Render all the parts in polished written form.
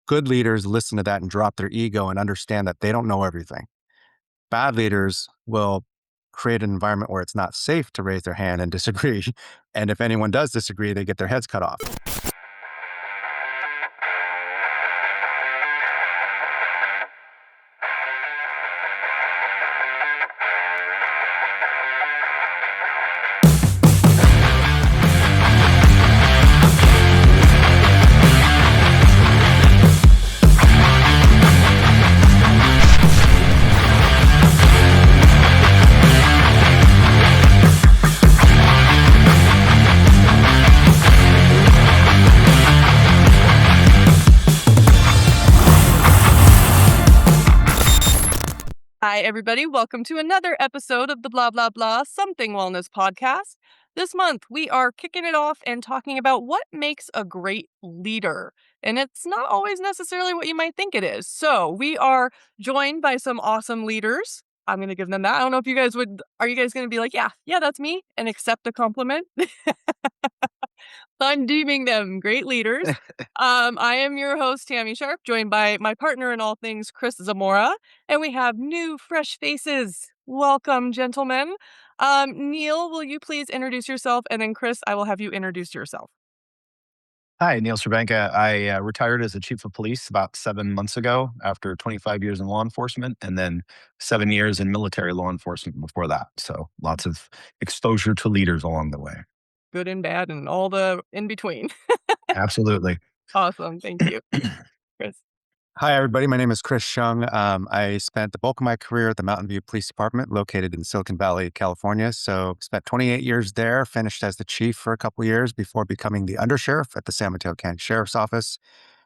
Good leaders listen to that and drop their ego and understand that they don't know everything. Bad leaders will create an environment where it's not safe to raise their hand and disagree. And if anyone does disagree, they get their heads cut off. Hi, everybody. Welcome to another episode of the Blah, Blah, Blah Something Wellness podcast. This month, we are kicking it off and talking about what makes a great leader. And it's not always necessarily what you might think it is. So we are joined by some awesome leaders. I'm going to give them that. I don't know if you guys are you guys going to be like, yeah, that's me and accept the compliment? I'm deeming them great leaders. I am your host, Tami Sharp, joined by my partner in all things, Chris Zamora, and we have new, fresh faces. Welcome, gentlemen. Neil, will you please introduce yourself? And then, Chris, I will have you introduce yourself. Hi, Neil Cervenka. I retired as a chief of police about 7 months ago after 25 years in law enforcement and then 7 years in military law enforcement before that. So lots of exposure to leaders along the way. Good and bad and all the in between. Absolutely. Awesome. Thank you, Chris. Hi, everybody. My name is Chris Hsiung. I spent the bulk of my career at the Mountain View Police Department located in Silicon Valley, California. So spent 28 years there, finished as the chief for a couple years before becoming the undersheriff at the San Mateo County Sheriff's Office.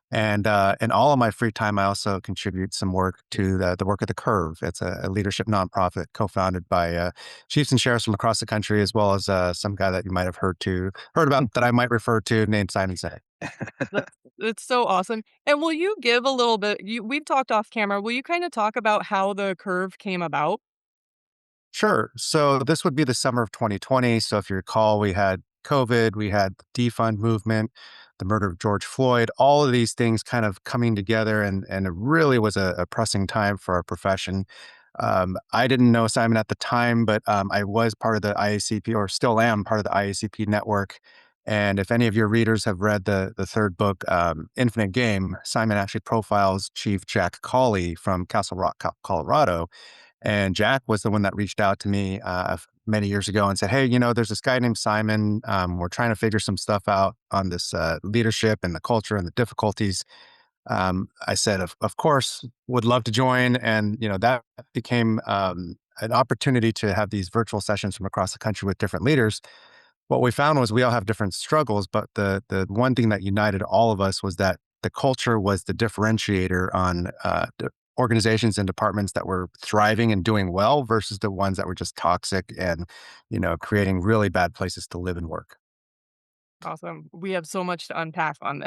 And in all of my free time, I also contribute some work to the work of the Curve. It's a leadership nonprofit co-founded by chiefs and sheriffs from across the country, as well as some guy that you might have heard about that I might refer to named Simon Sinek. It's so awesome. And will you give a little bit? We've talked off camera. Will you kind of talk about how the Curve came about? Sure. So this would be the summer of 2020. So if you recall, we had COVID, we had the defund movement, the murder of George Floyd, all of these things kind of coming together. And it really was a pressing time for our profession. I didn't know Simon at the time, but I was part of the IACP, or still am part of the IACP network. And if any of your readers have read the third book, Infinite Game, Simon actually profiles Chief Jack Cawley from Castle Rock, Colorado. And Jack was the one that reached out to me many years ago and said, "Hey, there's this guy named Simon. We're trying to figure some stuff out on this leadership and the culture and the difficulties." I said, of course, would love to join. And, that became an opportunity to have these virtual sessions from across the country with different leaders. What we found was we all have different struggles, but the one thing that united all of us was that the culture was the differentiator on organizations and departments that were thriving and doing well versus the ones that were just toxic and, creating really bad places to live and work. Awesome. We have so much to unpack on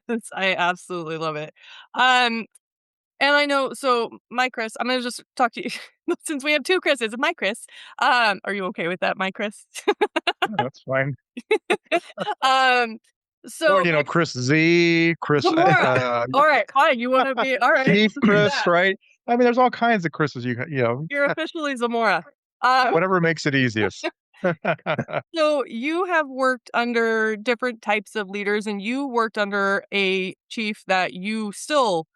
this. I absolutely love it. Um, and I know, so my Chris, I'm gonna just talk to you since we have two Chris's. My Chris, are you okay with that, my Chris? Yeah, that's fine. um, Or, so my Chris Z, Chris, Zamora. All right, fine. You want to be all right? Chief Let's do Chris, that. right? I mean, there's all kinds of Chris's, You're officially Zamora. Um, whatever makes it easiest. so you have worked under different types of leaders, and you worked under a chief that you still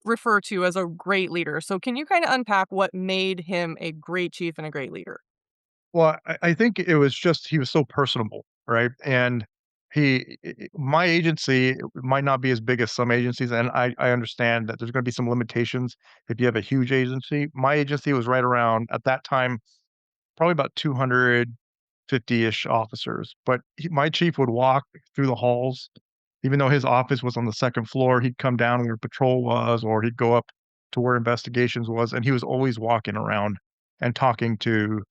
refer to as a great leader. So can you kind of unpack what made him a great chief and a great leader? Well, I think it was just he was so personable, right? And my agency might not be as big as some agencies, and I understand that there's going to be some limitations if you have a huge agency. My agency was right around at that time, probably about 250-ish officers. But my chief would walk through the halls, even though his office was on the second floor. He'd come down where patrol was, or he'd go up to where investigations was, and he was always walking around and talking to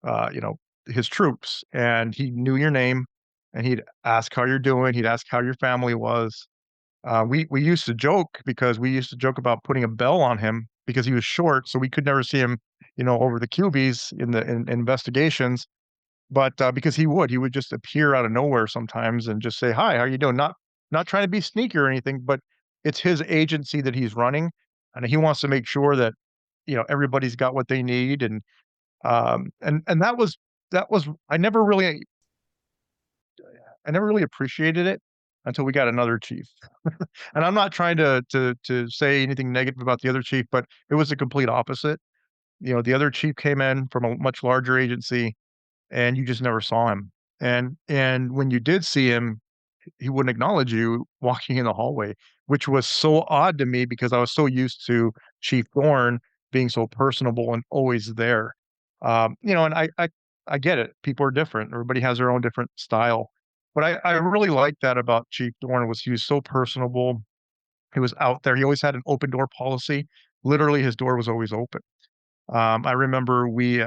uh, you know, his troops, and he knew your name, and he'd ask how you're doing. He'd ask how your family was. We used to joke because we used to joke about putting a bell on him because he was short, so we could never see him, over the QBs in investigations. But because he would just appear out of nowhere sometimes and just say, "Hi, how you doing?" Not trying to be sneaky or anything, but it's his agency that he's running, and he wants to make sure that, everybody's got what they need, and that was I never really appreciated it until we got another chief. And I'm not trying to say anything negative about the other chief, but it was the complete opposite. The other chief came in from a much larger agency, and you just never saw him. And when you did see him, he wouldn't acknowledge you walking in the hallway, which was so odd to me because I was so used to Chief Thorne being so personable and always there. And I get it. People are different. Everybody has their own different style. But I really liked that about Chief Thorne was he was so personable. He was out there. He always had an open door policy. Literally, his door was always open. I remember we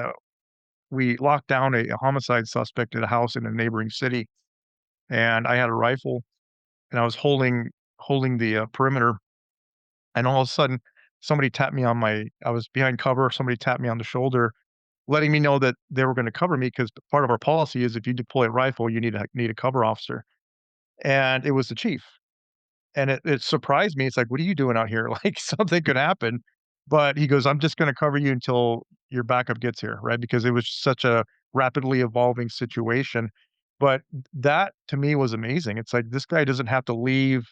locked down a homicide suspect at a house in a neighboring city, and I had a rifle, and I was holding the, perimeter, and all of a sudden, somebody tapped me on my I was behind cover, somebody tapped me on the shoulder, letting me know that they were gonna cover me because part of our policy is if you deploy a rifle, you need a cover officer, and it was the chief. And it surprised me. It's like, "What are you doing out here?" Like, something could happen. But he goes, "I'm just gonna cover you until your backup gets here," right? Because it was such a rapidly evolving situation. But that to me was amazing. It's like, this guy doesn't have to leave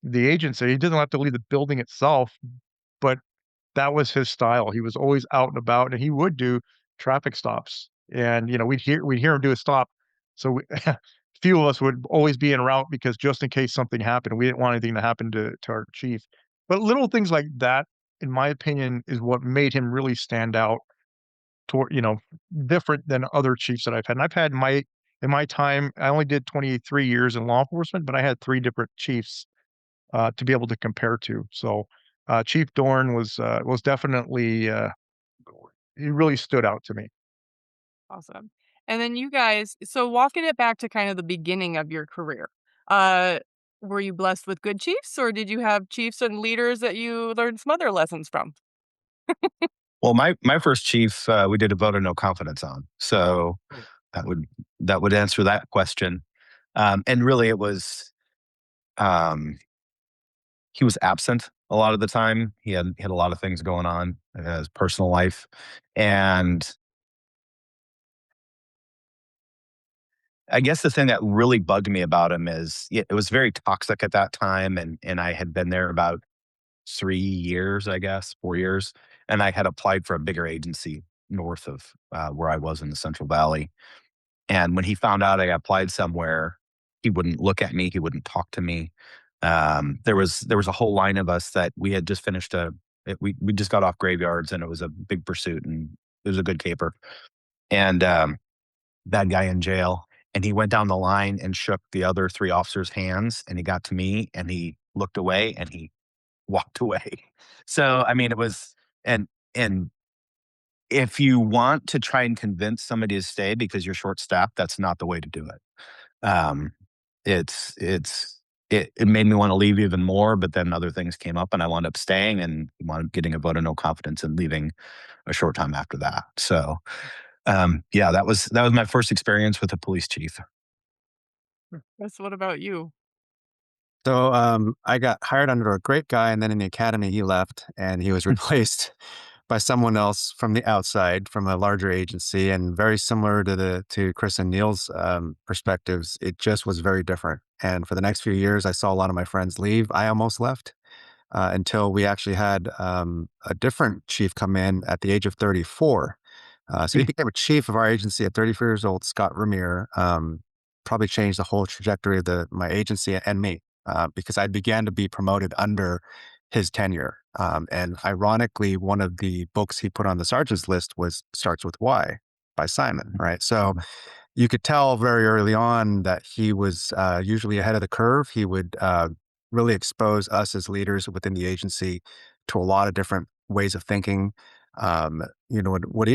the agency. He doesn't have to leave the building itself, but that was his style. He was always out and about, and he would do traffic stops. And, we'd hear him do a stop. So few of us would always be en route because just in case something happened, we didn't want anything to happen to our chief. But little things like that, in my opinion, is what made him really stand out toward, different than other chiefs that I've had. And I've had in my time, I only did 23 years in law enforcement, but I had three different chiefs to be able to compare to. So, Chief Dorn was definitely, he really stood out to me. Awesome. And then you guys, so walking it back to kind of the beginning of your career, uh, were you blessed with good chiefs, or did you have chiefs and leaders that you learned some other lessons from? Well, my first chief, we did a vote of no confidence on, so Mm. that would that would answer that question. And really, it was um, he was absent a lot of the time. He had a lot of things going on in his personal life, and I guess the thing that really bugged me about him is it was very toxic at that time, and I had been there about 3 years, I guess 4 years, and I had applied for a bigger agency north of where I was in the Central Valley. And when he found out I applied somewhere, he wouldn't look at me. He wouldn't talk to me. There was a whole line of us that we had just finished we just got off graveyards, and it was a big pursuit, and it was a good caper. And bad guy in jail. And he went down the line and shook the other three officers' hands, and he got to me, and he looked away, and he walked away. So I mean, it was and if you want to try and convince somebody to stay because you're short staffed, that's not the way to do it. It made me want to leave even more, but then other things came up, and I wound up staying and wound up getting a vote of no confidence and leaving a short time after that. So, yeah, that was my first experience with a police chief. That's what about you? So I got hired under a great guy, and then in the academy, he left, and he was replaced by someone else from the outside, from a larger agency, and very similar to Chris and Neil's perspectives. It just was very different. And for the next few years, I saw a lot of my friends leave. I almost left until we actually had a different chief come in at the age of 34. So he became a chief of our agency at 34 years old, Scott Ramier. Probably changed the whole trajectory of my agency and me because I began to be promoted under his tenure. And ironically, one of the books he put on the sergeant's list starts with Y by Simon, right? So you could tell very early on that he was usually ahead of the curve. He would really expose us as leaders within the agency to a lot of different ways of thinking. What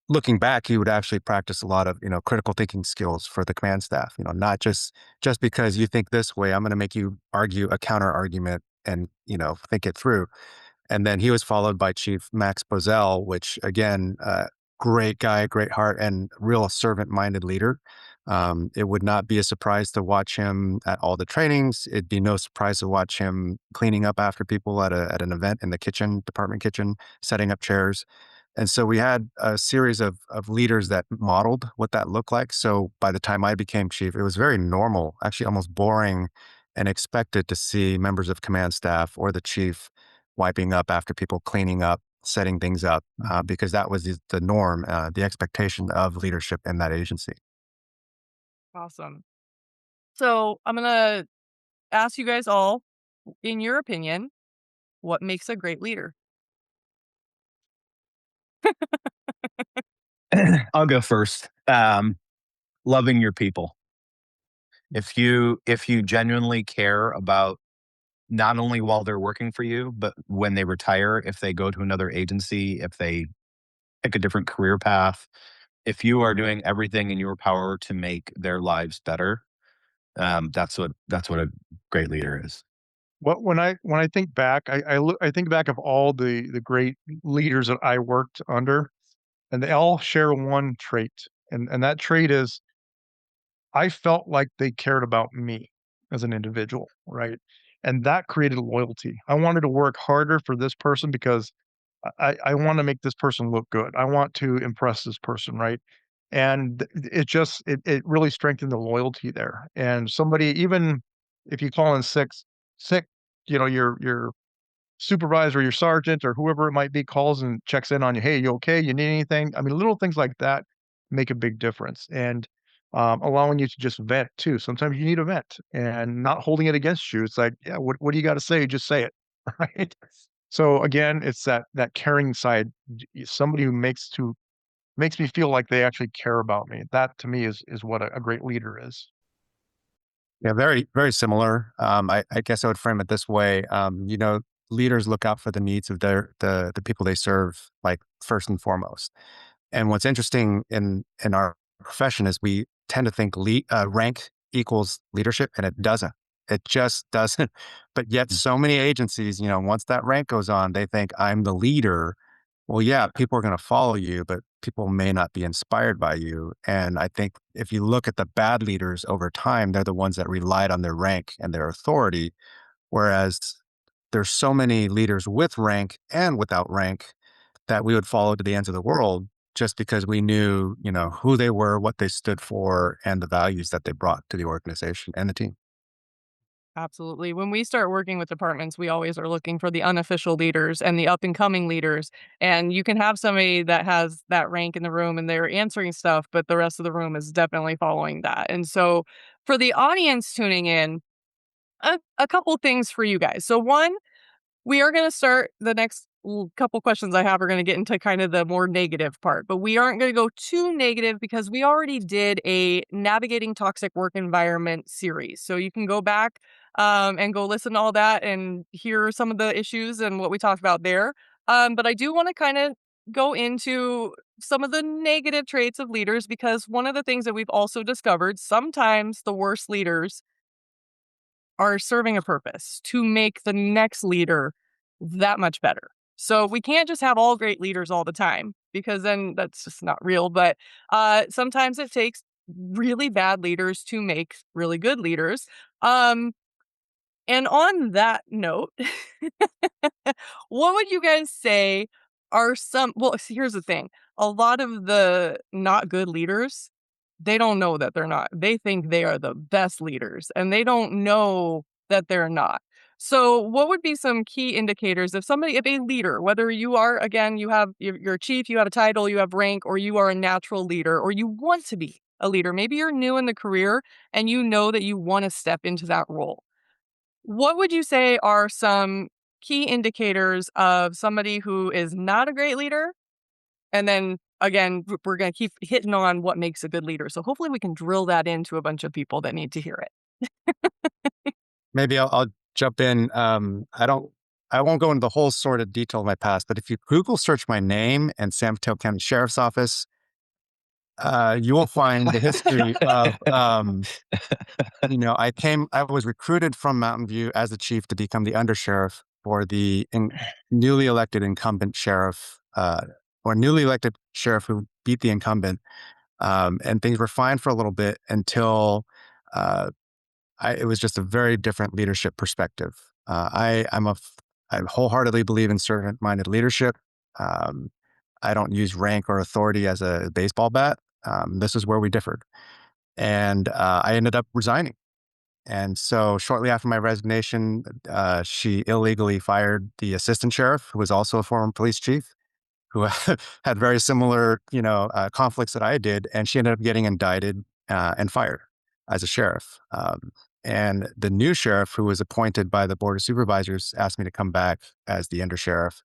looking back, he would actually practice a lot of critical thinking skills for the command staff. Not just because you think this way, I'm going to make you argue a counter argument and think it through. And then he was followed by Chief Max Bozell, which again, great guy, great heart, and real servant-minded leader. It would not be a surprise to watch him at all the trainings. It'd be no surprise to watch him cleaning up after people at an event in the kitchen, department kitchen, setting up chairs. And so we had a series of leaders that modeled what that looked like. So by the time I became chief, it was very normal, actually almost boring and expected to see members of command staff or the chief wiping up after people, cleaning up, setting things up, because that was the norm, the expectation of leadership in that agency. Awesome. So I'm going to ask you guys all, in your opinion, what makes a great leader? I'll go first. Loving your people. If you genuinely care about not only while they're working for you, but when they retire, if they go to another agency, if they pick a different career path, if you are doing everything in your power to make their lives better, that's what a great leader is. When I think back, I think back of all the great leaders that I worked under, and they all share one trait, and that trait is I felt like they cared about me as an individual, right? And that created loyalty. I wanted to work harder for this person because I wanna make this person look good. I want to impress this person, right? And it just it really strengthened the loyalty there. And somebody, even if you call in sick, your supervisor, your sergeant, or whoever it might be calls and checks in on you. Hey, you okay? You need anything? I mean, little things like that make a big difference. And allowing you to just vent too. Sometimes you need a vent and not holding it against you. It's like, yeah, what do you got to say? Just say it, right? So again, it's that caring side. Somebody who makes me feel like they actually care about me. That to me is what a great leader is. Yeah, very, very similar. I guess I would frame it this way. Leaders look out for the needs of the people they serve, like first and foremost. And what's interesting in our profession is we tend to think rank equals leadership, and it doesn't. It just doesn't. But yet, so many agencies, once that rank goes on, they think I'm the leader. Well, yeah, people are going to follow you, but people may not be inspired by you. And I think if you look at the bad leaders over time, they're the ones that relied on their rank and their authority. Whereas there's so many leaders with rank and without rank that we would follow to the ends of the world just because we knew, who they were, what they stood for, and the values that they brought to the organization and the team. Absolutely. When we start working with departments, we always are looking for the unofficial leaders and the up and coming leaders. And you can have somebody that has that rank in the room and they're answering stuff, but the rest of the room is definitely following that. And so for the audience tuning in, a couple things for you guys. So one, we are going to start the next couple questions I have are going to get into kind of the more negative part, but we aren't going to go too negative because we already did a navigating toxic work environment series. So you can go back and go listen to all that and hear some of the issues and what we talked about there. But I do want to kind of go into some of the negative traits of leaders because one of the things that we've also discovered, sometimes the worst leaders are serving a purpose to make the next leader that much better. So we can't just have all great leaders all the time because then that's just not real. But sometimes it takes really bad leaders to make really good leaders. Um, and on that note, what would you guys say are some well, see, here's the thing. A lot of the not good leaders, they don't know that they're not. They think they are the best leaders and they don't know that they're not. So, what would be some key indicators if a leader, whether you are, again, you're a chief, you have a title, you have rank, or you are a natural leader, or you want to be a leader, maybe you're new in the career and you know that you want to step into that role. What would you say are some key indicators of somebody who is not a great leader? And then again, we're going to keep hitting on what makes a good leader. So hopefully we can drill that into a bunch of people that need to hear it. Maybe I'll jump in. I won't go into the whole sort of detail of my past, but if you Google search my name and San Mateo County Sheriff's Office, you will find the history of, I was recruited from Mountain View as the chief to become the undersheriff for the newly elected incumbent sheriff, or newly elected sheriff who beat the incumbent. And things were fine for a little bit until uh, it was just a very different leadership perspective. I wholeheartedly believe in servant-minded leadership. Um, I don't use rank or authority as a baseball bat. This is where we differed, and I ended up resigning. And so, shortly after my resignation, she illegally fired the assistant sheriff, who was also a former police chief, who had very similar, conflicts that I did, and she ended up getting indicted and fired as a sheriff. And the new sheriff, who was appointed by the board of supervisors, asked me to come back as the under sheriff.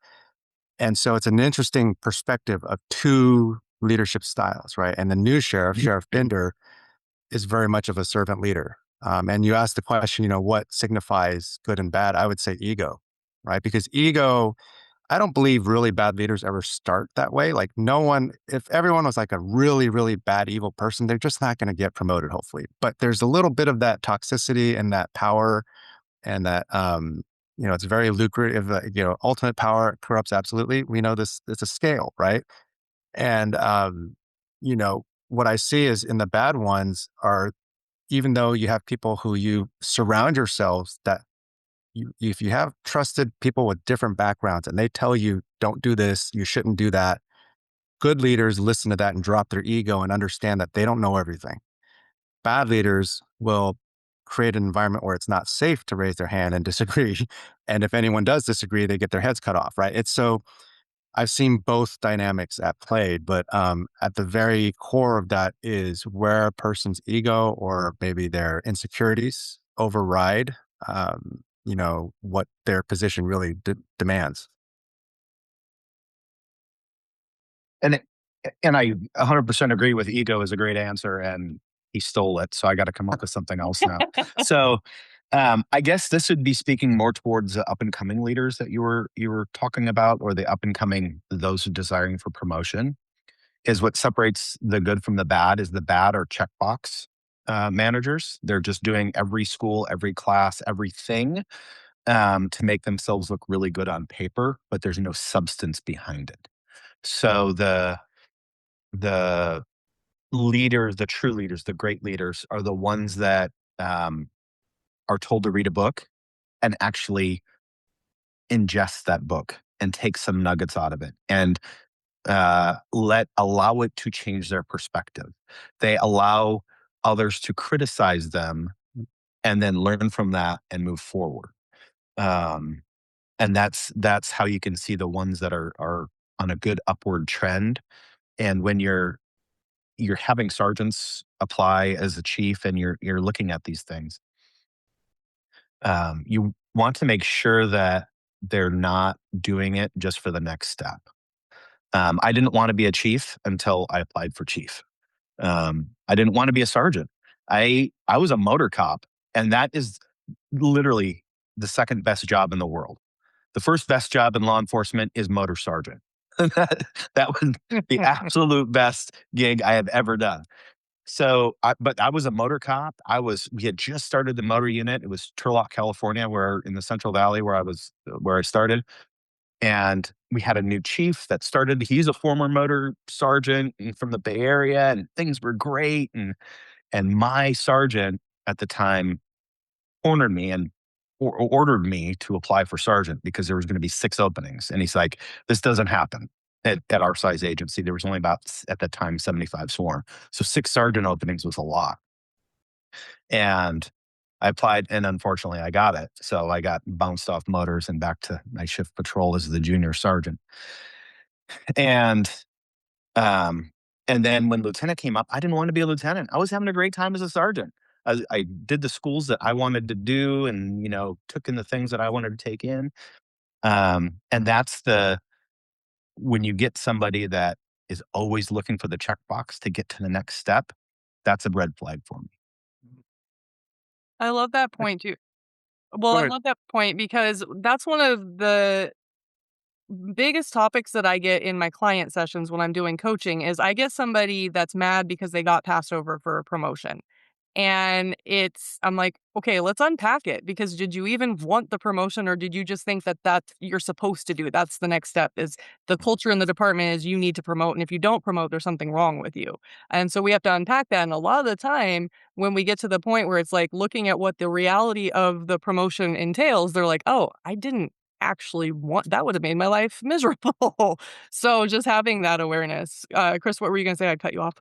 And so it's an interesting perspective of two leadership styles, right? And the new sheriff, Sheriff Binder, is very much of a servant leader. And you asked the question, what signifies good and bad? I would say ego, right? Because ego, I don't believe really bad leaders ever start that way. Like no one, if everyone was like a really, really bad, evil person, they're just not going to get promoted, hopefully. But there's a little bit of that toxicity and that power and that, it's very lucrative, ultimate power corrupts absolutely. We know this, it's a scale, right? And, what I see is in the bad ones are, even though you have people who you surround yourselves that if you have trusted people with different backgrounds and they tell you, don't do this, you shouldn't do that, good leaders listen to that and drop their ego and understand that they don't know everything. Bad leaders will create an environment where it's not safe to raise their hand and disagree. And if anyone does disagree, they get their heads cut off, right? It's so I've seen both dynamics at play, but at the very core of that is where a person's ego or maybe their insecurities override, what their position really demands. And it, and I 100% agree with ego is a great answer, and he stole it, so I got to come up with something else now. So, I guess this would be speaking more towards the up and coming leaders that you were talking about, or the up and coming those who desiring for promotion. Is what separates the good from the bad is the bad are checkbox managers. They're just doing every school, every class, everything to make themselves look really good on paper, but there's no substance behind it. So the leaders, the true leaders, the great leaders are the ones that um, are told to read a book and actually ingest that book and take some nuggets out of it and allow it to change their perspective. They allow others to criticize them and then learn from that and move forward. Um, and that's how you can see the ones that are on a good upward trend. And when you're having sergeants apply as a chief and you're looking at these things, you want to make sure that they're not doing it just for the next step. I didn't want to be a chief until I applied for chief. I didn't want to be a sergeant. I was a motor cop, and that is literally the second best job in the world. The first best job in law enforcement is motor sergeant. that was the absolute best gig I have ever done. But I was a motor cop. We had just started the motor unit. It was Turlock, California, where in the Central Valley where I started. And we had a new chief that started. He's a former motor sergeant from the Bay Area, and things were great. And my sergeant at the time cornered me and ordered me to apply for sergeant because there was going to be 6 openings. And he's like, "This doesn't happen at our size agency." There was only about at that time 75 sworn, so 6 sergeant openings was a lot. And I applied, and unfortunately, I got it. So I got bounced off motors and back to my shift patrol as the junior sergeant. And um, and then when lieutenant came up, I didn't want to be a lieutenant. I was having a great time as a sergeant. I did the schools that I wanted to do, and took in the things that I wanted to take in. And that's when you get somebody that is always looking for the checkbox to get to the next step. That's a red flag for me. I love that point too. Well, Go I ahead. love that point because that's one of the biggest topics that I get in my client sessions when I'm doing coaching is I get somebody that's mad because they got passed over for a promotion. And I'm like, okay, let's unpack it, because did you even want the promotion, or did you just think that that's you're supposed to do it? That's the next step. Is the culture in the department is you need to promote. And if you don't promote, there's something wrong with you. And so we have to unpack that. And a lot of the time when we get to the point where it's like looking at what the reality of the promotion entails, they're like, oh, I didn't actually want that, would have made my life miserable. So just having that awareness. Chris, what were you going to say? I cut you off.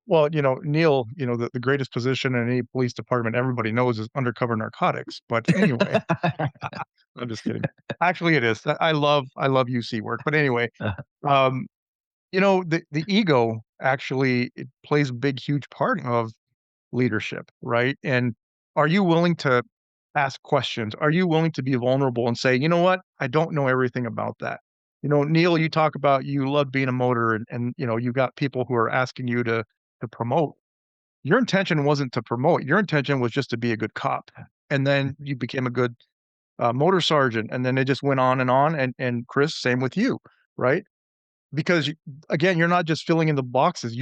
Well, Neil, the greatest position in any police department everybody knows is undercover narcotics. But anyway, I'm just kidding. Actually, it is. I love UC work. But anyway, um, the ego actually it plays a big, huge part of leadership, right? And are you willing to ask questions? Are you willing to be vulnerable and say, you know what? I don't know everything about that. Neil, you talk about you love being a motor, and you've got people who are asking you to promote. Your intention wasn't to promote. Your intention was just to be a good cop. And then you became a good motor sergeant, and then it just went on and on. And Chris, same with you, right? Because again, you're not just filling in the boxes.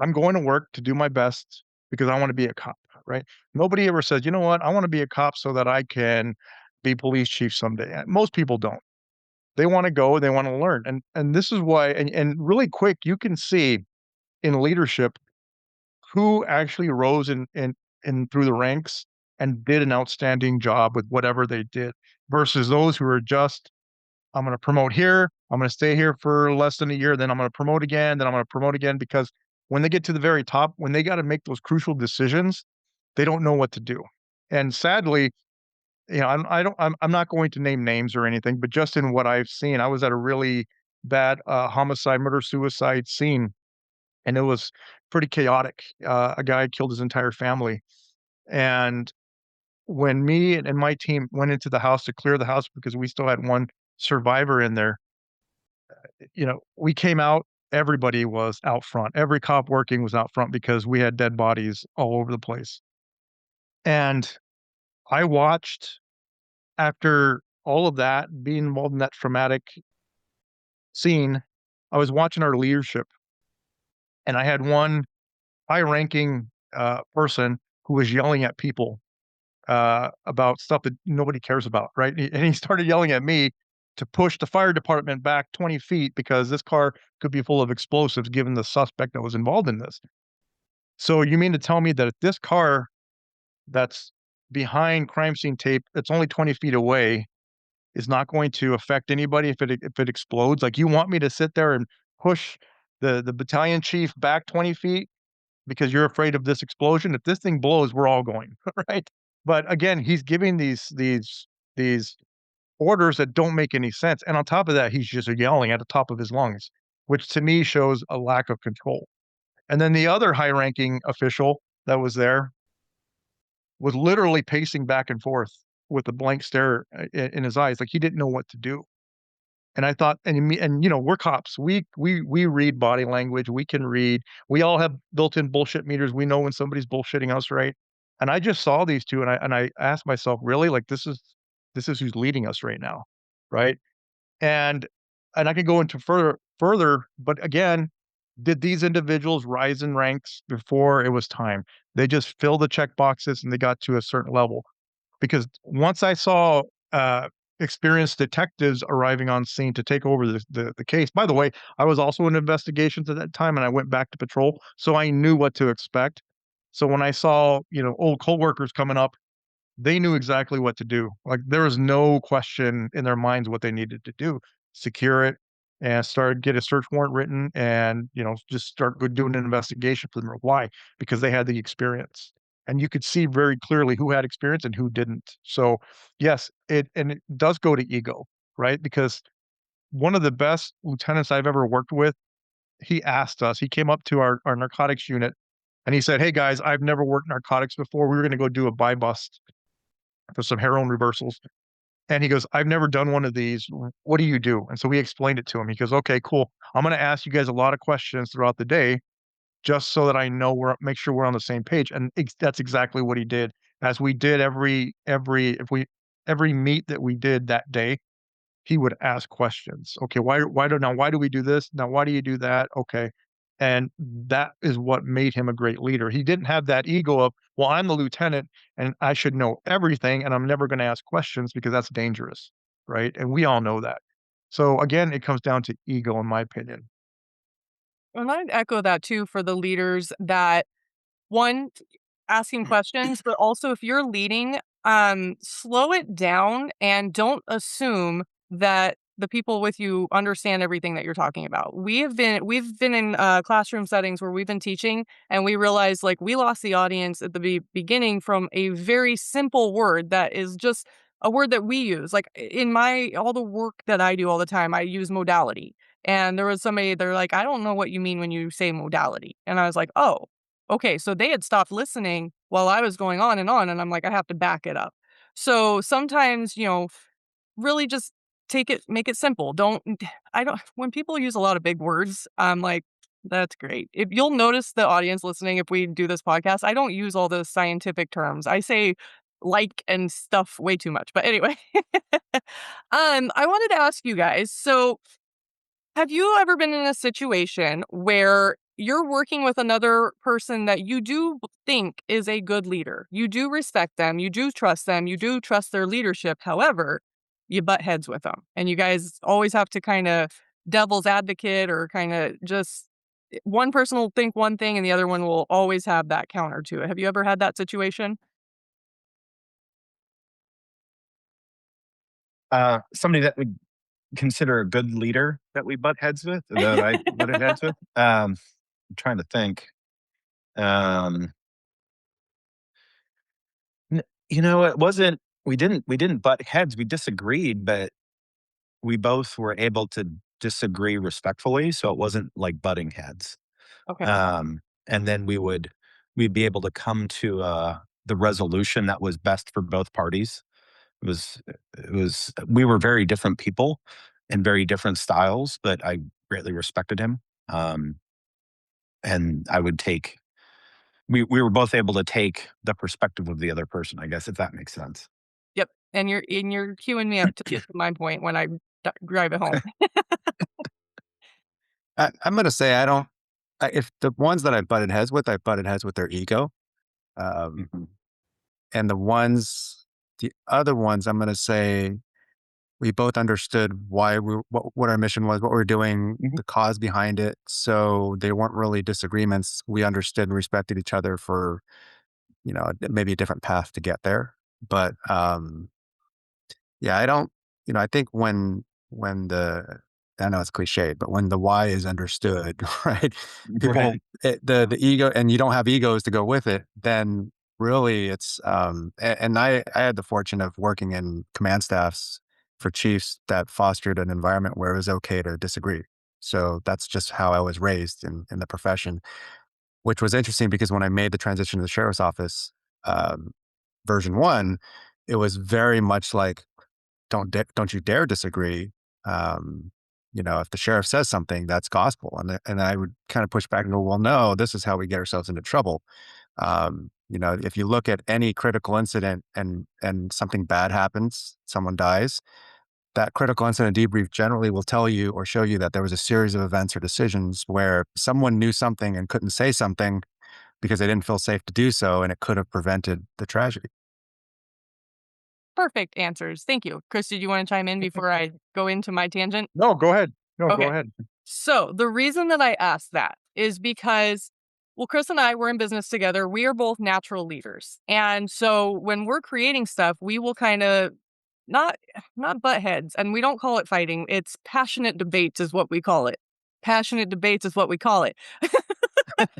I'm going to work to do my best because I want to be a cop, right? Nobody ever says, you know what, I want to be a cop so that I can be police chief someday. Most people don't. They want to go, they want to learn. And this is why, and really quick, you can see in leadership who actually rose in through the ranks and did an outstanding job with whatever they did versus those who are just, I'm going to promote here, I'm going to stay here for less than a year, then I'm going to promote again, then I'm going to promote again, because when they get to the very top, when they got to make those crucial decisions, they don't know what to do. And sadly, I'm not going to name names or anything, but just in what I've seen, I was at a really bad homicide, murder, suicide scene, and it was pretty chaotic. A guy killed his entire family, and when me and my team went into the house to clear the house because we still had one survivor in there, we came out, everybody was out front. Every cop working was out front because we had dead bodies all over the place. And I watched, after all of that, being involved in that traumatic scene, I was watching our leadership, and I had one high-ranking person who was yelling at people about stuff that nobody cares about, right? And he started yelling at me to push the fire department back 20 feet because this car could be full of explosives given the suspect that was involved in this. So you mean to tell me that if this car that's behind crime scene tape, that's only 20 feet away, is not going to affect anybody if it explodes? Like, you want me to sit there and push the battalion chief back 20 feet because you're afraid of this explosion? If this thing blows, we're all going, right? But again, he's giving these orders that don't make any sense, and on top of that, he's just yelling at the top of his lungs, which to me shows a lack of control. And then the other high-ranking official that was there was literally pacing back and forth with a blank stare in his eyes, like he didn't know what to do. And I thought, we're cops. We read body language. We can read. We all have built-in bullshit meters. We know when somebody's bullshitting us, right? And I just saw these two, and I asked myself, really, like, this is who's leading us right now, right? And I can go into further, but again, did these individuals rise in ranks before it was time? They just filled the check boxes and they got to a certain level. Because once I saw experienced detectives arriving on scene to take over the case. By the way, I was also in investigations at that time, and I went back to patrol, so I knew what to expect. So when I saw, old coworkers coming up, they knew exactly what to do. Like, there was no question in their minds what they needed to do. Secure it and get a search warrant written, and, just start doing an investigation for them. Why? Because they had the experience. And you could see very clearly who had experience and who didn't. So, yes, it does go to ego, right? Because one of the best lieutenants I've ever worked with, he came up to our narcotics unit, and he said, "Hey guys, I've never worked narcotics before. We were going to go do a buy bust for some heroin reversals." And he goes, "I've never done one of these. What do you do?" And so we explained it to him. He goes, "Okay, cool. I'm going to ask you guys a lot of questions throughout the day just so that I know make sure we're on the same page." And that's exactly what he did. As we did every meet that we did that day, he would ask questions. Okay, why do we do this? Now, why do you do that? Okay. And that is what made him a great leader. He didn't have that ego of, well, I'm the lieutenant and I should know everything and I'm never going to ask questions because that's dangerous, right? And we all know that. So again, it comes down to ego, in my opinion. And I'd echo that too for the leaders that one, asking questions, but also if you're leading, slow it down and don't assume that the people with you understand everything that you're talking about. We've been in classroom settings where we've been teaching and we realized like we lost the audience at the beginning from a very simple word that is just a word that we use. Like in my all the work that I do all the time, I use modality. And there was somebody, they're like, I don't know what you mean when you say modality. And I was like, oh, okay, so they had stopped listening while I was going on, and I'm like, I have to back it up. So sometimes, really just make it simple. I don't, when people use a lot of big words, I'm like, that's great. If you'll notice the audience listening, if we do this podcast, I don't use all those scientific terms. I say like and stuff way too much. But anyway, I wanted to ask you guys. So have you ever been in a situation where you're working with another person that you do think is a good leader? You do respect them, you do trust their leadership. However, you butt heads with them, and you guys always have to kind of devil's advocate or kind of just one person will think one thing and the other one will always have that counter to it. Have you ever had that situation? Somebody that would consider a good leader that we butt heads with, that I butted heads with. I'm trying to think. Um, it wasn't. We didn't butt heads. We disagreed, but we both were able to disagree respectfully, so it wasn't like butting heads. Okay. And then we'd be able to come to the resolution that was best for both parties. It was we were very different people and very different styles, but I greatly respected him. Um, and I would take we were both able to take the perspective of the other person, I guess, if that makes sense. Yep. And you're queuing me up to get to my point when I drive it home. I'm going to say I don't, if the ones that I butted heads with, I butted heads with their ego. Um, Mhm. and the other ones, I'm going to say we both understood what our mission was, what we were doing, Mhm. the cause behind it. So they weren't really disagreements. We understood and respected each other for, maybe a different path to get there. But yeah, I don't, I think when I know it's cliched, but when the why is understood, right? Right. The ego, and you don't have egos to go with it, then really it's, and I had the fortune of working in command staffs for chiefs that fostered an environment where it was okay to disagree. So that's just how I was raised in the profession, which was interesting because when I made the transition to the sheriff's office, um, version one, it was very much like, don't you dare disagree. Um, if the sheriff says something, that's gospel. And I would kind of push back and go, well, no, this is how we get ourselves into trouble. If you look at any critical incident and something bad happens, someone dies, that critical incident debrief generally will tell you or show you that there was a series of events or decisions where someone knew something and couldn't say something because they didn't feel safe to do so, and it could have prevented the tragedy. Perfect answers. Thank you. Chris, did you want to chime in before I go into my tangent? No, go ahead. No, go Okay. ahead. So the reason that I asked that is because, well, Chris and I were in business together. We are both natural leaders. And so when we're creating stuff, we will kind of not not butt heads, and we don't call it fighting. It's passionate debates is what we call it. Passionate debates is what we call it. but,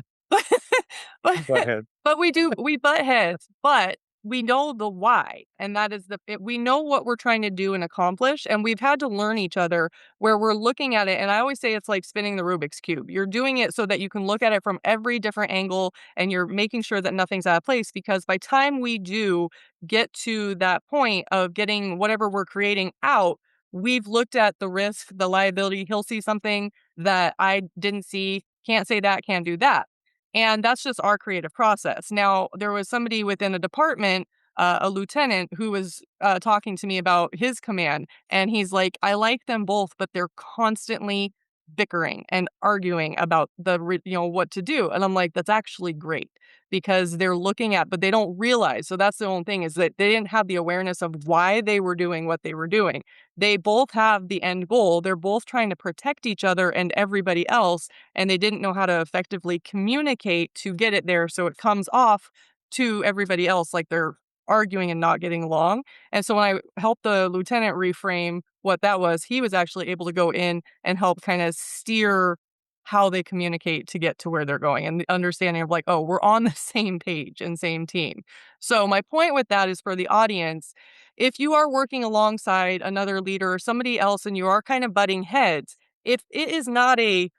but Go ahead. but we butt heads, but we know the why, and that is we know what we're trying to do and accomplish, and we've had to learn each other where we're looking at it. And I always say it's like spinning the Rubik's cube. You're doing it so that you can look at it from every different angle, and you're making sure that nothing's out of place. Because by time we do get to that point of getting whatever we're creating out, we've looked at the risk, the liability. He'll see something that I didn't see. Can't say that. Can't do that. And that's just our creative process. Now, there was somebody within the department, a lieutenant, who was talking to me about his command. And he's like, I like them both, but they're constantly bickering and arguing about what to do. And I'm like, that's actually great because they're looking at, but they don't realize. So that's the only thing, is that they didn't have the awareness of why they were doing what they were doing. They both have the end goal. They're both trying to protect each other and everybody else. And they didn't know how to effectively communicate to get it there. So it comes off to everybody else like they're arguing and not getting along. And so when I helped the lieutenant reframe what that was, he was actually able to go in and help kind of steer how they communicate to get to where they're going, and the understanding of like, oh, we're on the same page and same team. So my point with that is, for the audience, if you are working alongside another leader or somebody else and you are kind of butting heads, if it is not a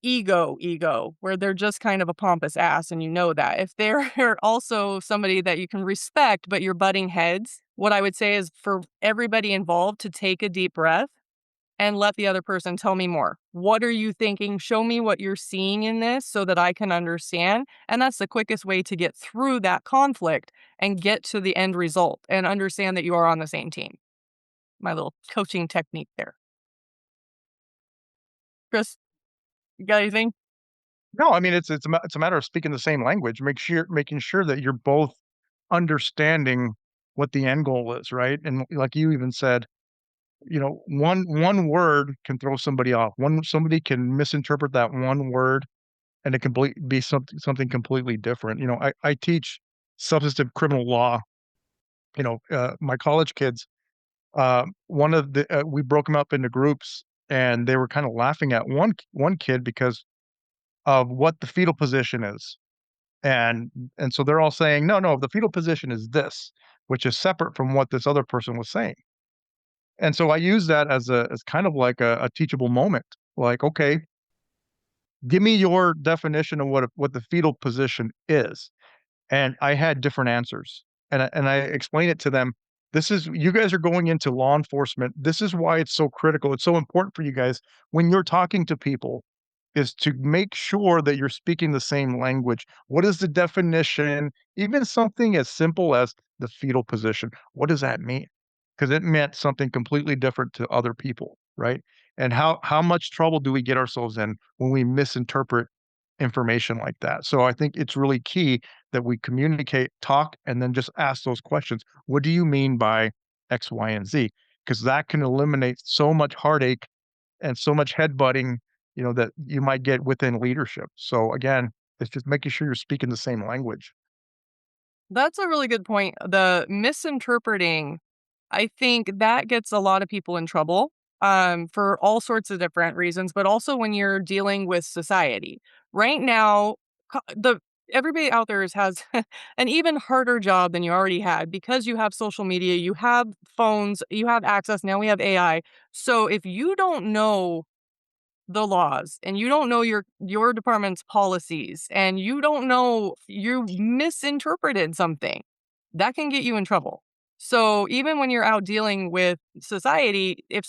ego where they're just kind of a pompous ass and you know that, if they're also somebody that you can respect but you're butting heads, what I would say is for everybody involved to take a deep breath and let the other person tell me more. What are you thinking? Show me what you're seeing in this so that I can understand. And that's the quickest way to get through that conflict and get to the end result and understand that you are on the same team. My little coaching technique there. Chris, you got anything? No, I mean, it's a matter of speaking the same language, making sure that you're both understanding what the end goal is, right? And like you even said, one word can throw somebody off. Somebody can misinterpret that one word, and it can be something completely different. I teach substantive criminal law. My college kids, we broke them up into groups, and they were kind of laughing at one kid because of what the fetal position is. And so they're all saying, no, the fetal position is this, which is separate from what this other person was saying. And so I use that as kind of like a teachable moment. Like, okay, give me your definition of what the fetal position is. And I had different answers. And I explained it to them. You guys are going into law enforcement. This is why it's so critical. It's so important for you guys when you're talking to people, is to make sure that you're speaking the same language. What is the definition? Even something as simple as the fetal position. What does that mean? Because it meant something completely different to other people, right? And how much trouble do we get ourselves in when we misinterpret information like that? So I think it's really key that we communicate, talk, and then just ask those questions. What do you mean by X, Y, and Z? Because that can eliminate so much heartache and so much headbutting, that you might get within leadership. So again, it's just making sure you're speaking the same language. That's a really good point. The misinterpreting, I think that gets a lot of people in trouble for all sorts of different reasons, but also when you're dealing with society. Right now, everybody out there has an even harder job than you already had because you have social media, you have phones, you have access. Now we have AI. So if you don't know the laws and you don't know your department's policies and you don't know, you misinterpreted something, that can get you in trouble. So even when you're out dealing with society, if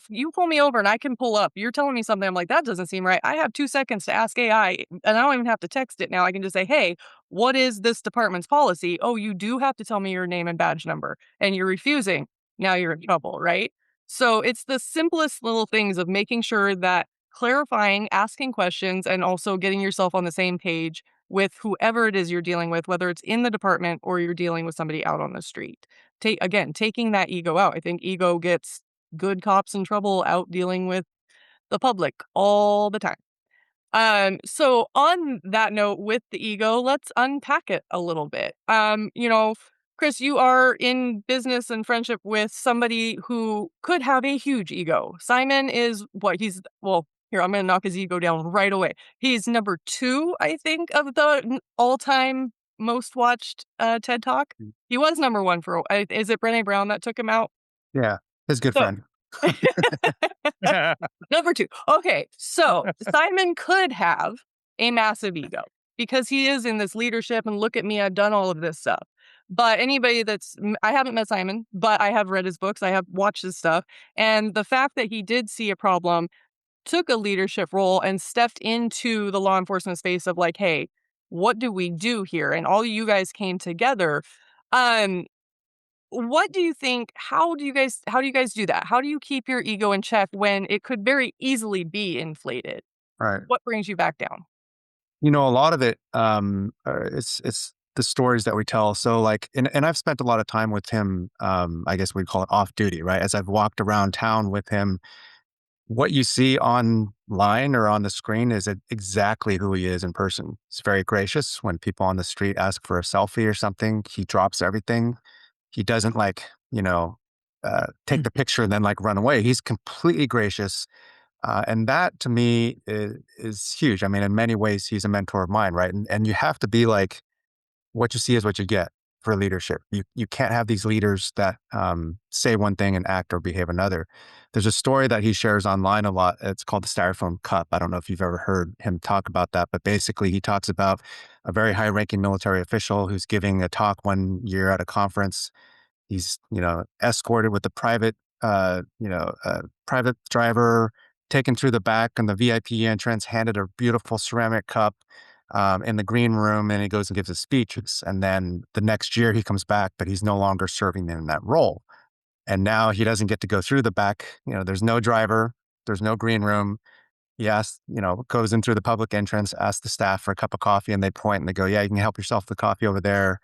you pull me over and I can pull up, you're telling me something, I'm like, that doesn't seem right. I have 2 seconds to ask AI and I don't even have to text it now. I can just say, hey, what is this department's policy? Oh, you do have to tell me your name and badge number and you're refusing. Now you're in trouble, right? So it's the simplest little things of making sure that clarifying, asking questions, and also getting yourself on the same page with whoever it is you're dealing with, whether it's in the department or you're dealing with somebody out on the street. Taking that ego out. I think ego gets good cops in trouble out dealing with the public all the time. So on that note, with the ego, let's unpack it a little bit. Chris, you are in business and friendship with somebody who could have a huge ego. Simon is here, I'm going to knock his ego down right away. He's number 2, I think, of the all-time most watched TED Talk. He was number 1 is it Brené Brown that took him out? Yeah, his good So, friend. number 2. Okay, so Simon could have a massive ego because he is in this leadership and look at me, I've done all of this stuff. But I haven't met Simon, but I have read his books, I have watched his stuff. And the fact that he did see a problem, took a leadership role and stepped into the law enforcement space of like, hey, what do we do here? And all you guys came together. Um, what do you think, how do you guys do that? How do you keep your ego in check when it could very easily be inflated? Right. What brings you back down? A lot of it, it's the stories that we tell. So like, and I've spent a lot of time with him. I guess we'd call it off duty, right? As I've walked around town with him, what you see online or on the screen is exactly who he is in person. He's very gracious. When people on the street ask for a selfie or something, he drops everything. He doesn't like, take the picture and then like run away. He's completely gracious. And that to me is huge. I mean, in many ways, he's a mentor of mine, right? And you have to be like, what you see is what you get for leadership. You can't have these leaders that say one thing and act or behave another. There's a story that he shares online a lot. It's called the Styrofoam Cup. I don't know if you've ever heard him talk about that, but basically he talks about a very high-ranking military official who's giving a talk one year at a conference. He's, escorted with a private driver, taken through the back and the VIP entrance, handed a beautiful ceramic cup in the green room, and he goes and gives his speeches. And then the next year he comes back, but he's no longer serving in that role. And now he doesn't get to go through the back. There's no driver, there's no green room. He asks, goes in through the public entrance, asks the staff for a cup of coffee, and they point and they go, "Yeah, you can help yourself to the coffee over there."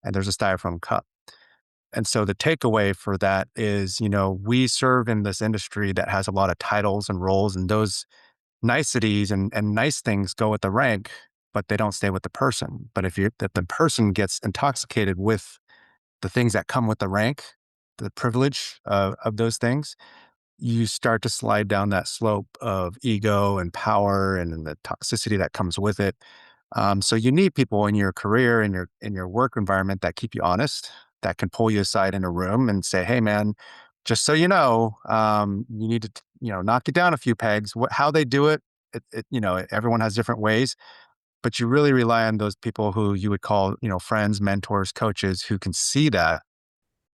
And there's a styrofoam cup. And so the takeaway for that is, we serve in this industry that has a lot of titles and roles, and those niceties and nice things go with the rank, but they don't stay with the person. But if the person gets intoxicated with the things that come with the rank, the privilege of those things, you start to slide down that slope of ego and power and the toxicity that comes with it. So you need people in your career, in your work environment that keep you honest, that can pull you aside in a room and say, "Hey, man, just so you know, you need to, knock it down a few pegs." How they do it, everyone has different ways, but you really rely on those people who you would call, friends, mentors, coaches, who can see that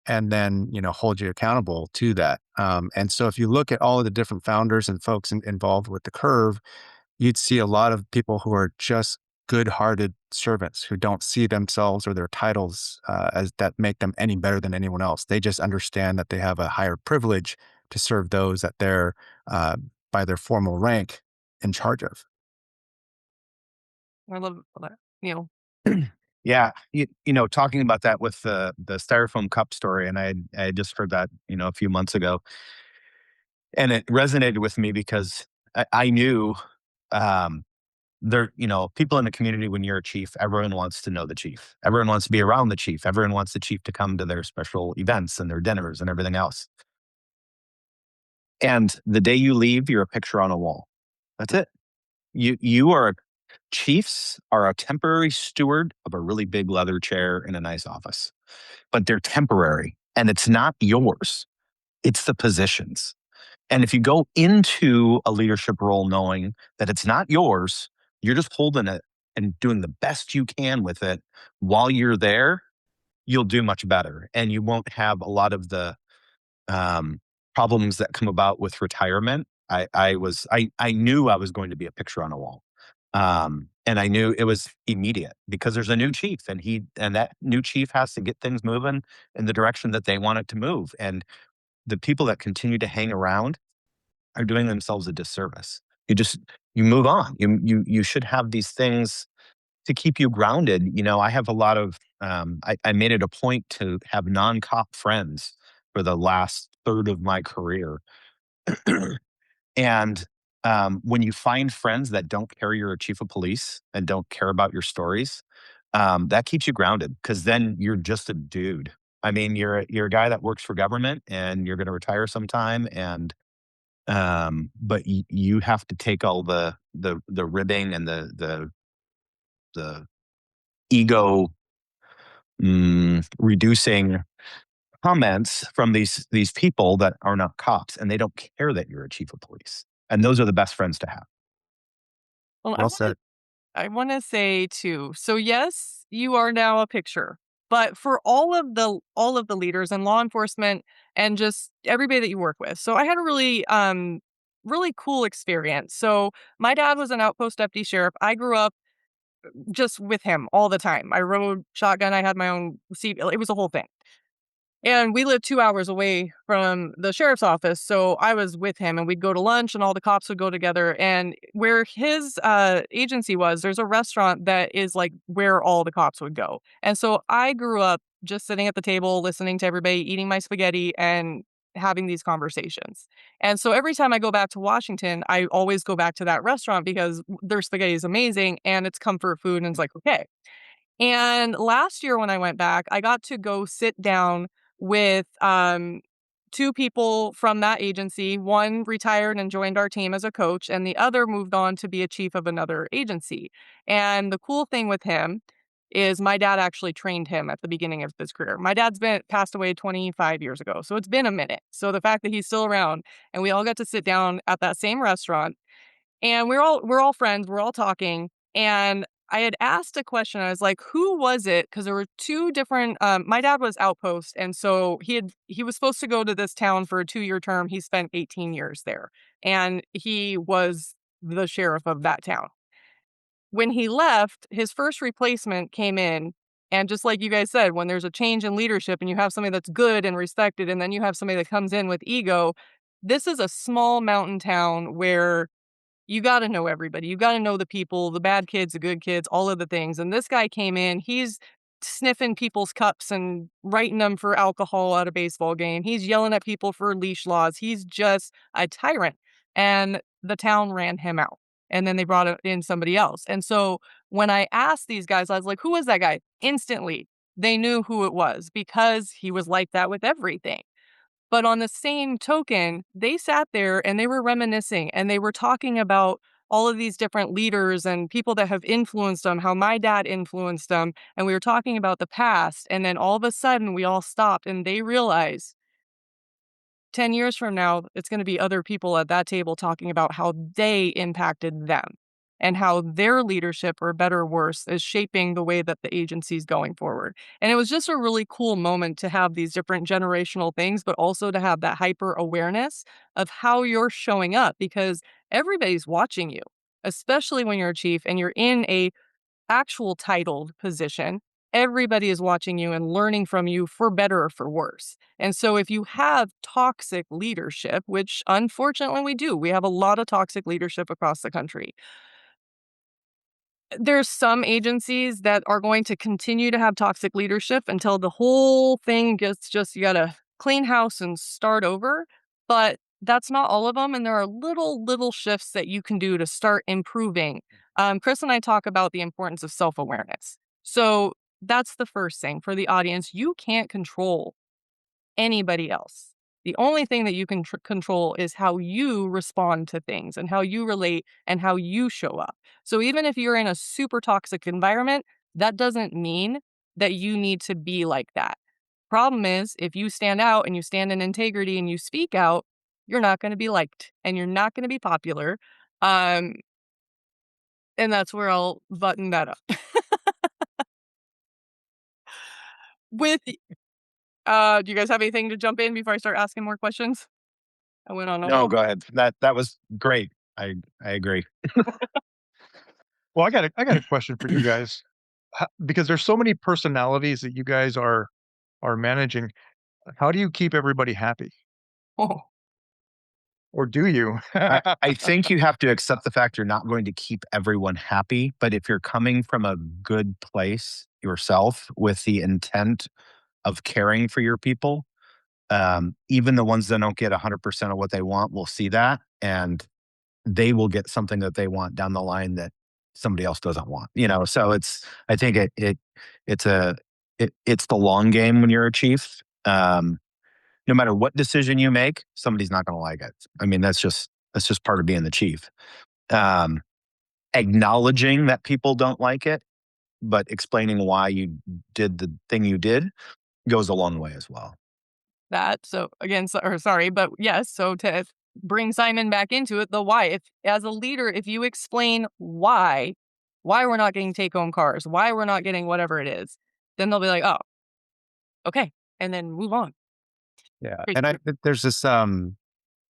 and then, hold you accountable to that. And so if you look at all of the different founders and folks involved with the curve, you'd see a lot of people who are just good-hearted servants who don't see themselves or their titles as that make them any better than anyone else. They just understand that they have a higher privilege to serve those that they're, by their formal rank, in charge of. I love that. Yeah, talking about that with the styrofoam cup story, and I had just heard that a few months ago, and it resonated with me because I knew um, people in the community. When you're a chief, everyone wants to know the chief. Everyone wants to be around the chief. Everyone wants the chief to come to their special events and their dinners and everything else. And the day you leave, you're a picture on a wall. That's it. You are chiefs are a temporary steward of a really big leather chair in a nice office, but they're temporary and it's not yours. It's the positions. And if you go into a leadership role knowing that it's not yours, you're just holding it and doing the best you can with it while you're there, you'll do much better. And you won't have a lot of the um, problems that come about with retirement. I knew I was going to be a picture on a wall. And I knew it was immediate because there's a new chief and that new chief has to get things moving in the direction that they want it to move. And the people that continue to hang around are doing themselves a disservice. You move on. You should have these things to keep you grounded. I have a lot of I made it a point to have non-cop friends for the last third of my career. And when you find friends that don't care you're a chief of police and don't care about your stories, that keeps you grounded because then you're just a dude. I mean, you're a guy that works for government and you're going to retire sometime, and but you have to take all the ribbing and the ego reducing comments from these people that are not cops, and they don't care that you're a chief of police. And those are the best friends to have. Well, Well said. I want to say too. So yes, you are now a picture. But for all of the leaders in law enforcement and just everybody that you work with. So I had a really cool experience. So my dad was an outpost deputy sheriff. I grew up just with him all the time. I rode shotgun. I had my own seat. It was a whole thing. And we lived 2 hours away from the sheriff's office, so I was with him, and we'd go to lunch, and all the cops would go together, and where his, agency was, there's a restaurant that is, like, where all the cops would go, and so I grew up just sitting at the table, listening to everybody, eating my spaghetti, and having these conversations, and so every time I go back to Washington, I always go back to that restaurant because their spaghetti is amazing, and it's comfort food, and it's like, "Okay." And last year when I went back, I got to go sit down with, 2 people from that agency. One retired and joined our team as a coach, and the other moved on to be a chief of another agency. And the cool thing with him is my dad actually trained him at the beginning of his career. My dad's been passed away 25 years ago, so it's been a minute. So the fact that he's still around and we all got to sit down at that same restaurant and we're all friends, we're all talking, and I had asked a question. I was like, "Who was it?" Because there were 2 different, my dad was outpost, and so he was supposed to go to this town for a 2-year term. He spent 18 years there, and he was the sheriff of that town. When he left, his first replacement came in, and just like you guys said, when there's a change in leadership and you have somebody that's good and respected, and then you have somebody that comes in with ego, this is a small mountain town where you gotta know everybody. You gotta know the people, the bad kids, the good kids, all of the things. And this guy came in, he's sniffing people's cups and writing them for alcohol at a baseball game. He's yelling at people for leash laws. He's just a tyrant. And the town ran him out. And then they brought in somebody else. And so when I asked these guys, I was like, who was that guy? Instantly, they knew who it was because he was like that with everything. But on the same token, they sat there and they were reminiscing and they were talking about all of these different leaders and people that have influenced them, how my dad influenced them. And we were talking about the past. And then all of a sudden, we all stopped and they realized 10 years from now, it's going to be other people at that table talking about how they impacted them and how their leadership, or better or worse, is shaping the way that the agency's going forward. And it was just a really cool moment to have these different generational things, but also to have that hyper awareness of how you're showing up because everybody's watching you, especially when you're a chief and you're in a actual titled position, everybody is watching you and learning from you for better or for worse. And so if you have toxic leadership, which unfortunately we do, we have a lot of toxic leadership across the country. There's some agencies that are going to continue to have toxic leadership until the whole thing gets just, you got to clean house and start over. But that's not all of them. And there are little shifts that you can do to start improving. Chris and I talk about the importance of self awareness. So that's the first thing for the audience. You can't control anybody else. The only thing that you can control is how you respond to things and how you relate and how you show up. So even if you're in a super toxic environment, that doesn't mean that you need to be like that. Problem is, if you stand out and you stand in integrity and you speak out, you're not going to be liked and you're not going to be popular. Um, and that's where I'll button that up. With do you guys have anything to jump in before I start asking more questions? I went on a No, little. go ahead. That was great. I agree. Well, I got a question for you guys, because there's so many personalities that you guys are managing. How do you keep everybody happy, Oh, or do you? I think you have to accept the fact you're not going to keep everyone happy, but if you're coming from a good place yourself with the intent of caring for your people, even the ones that don't get 100% of what they want will see that, and they will get something that they want down the line that somebody else doesn't want. So I think it's the long game when you're a chief. No matter what decision you make, somebody's not going to like it. I mean, that's just part of being the chief. Um, Acknowledging that people don't like it, but explaining why you did the thing you did goes a long way as well. that. So again, or sorry, but yes. So to bring Simon back into it, the why. If as a leader, if you explain why we're not getting take home cars, why we're not getting whatever it is, then they'll be like, oh, okay, and then move on. Yeah. Great. And there's this,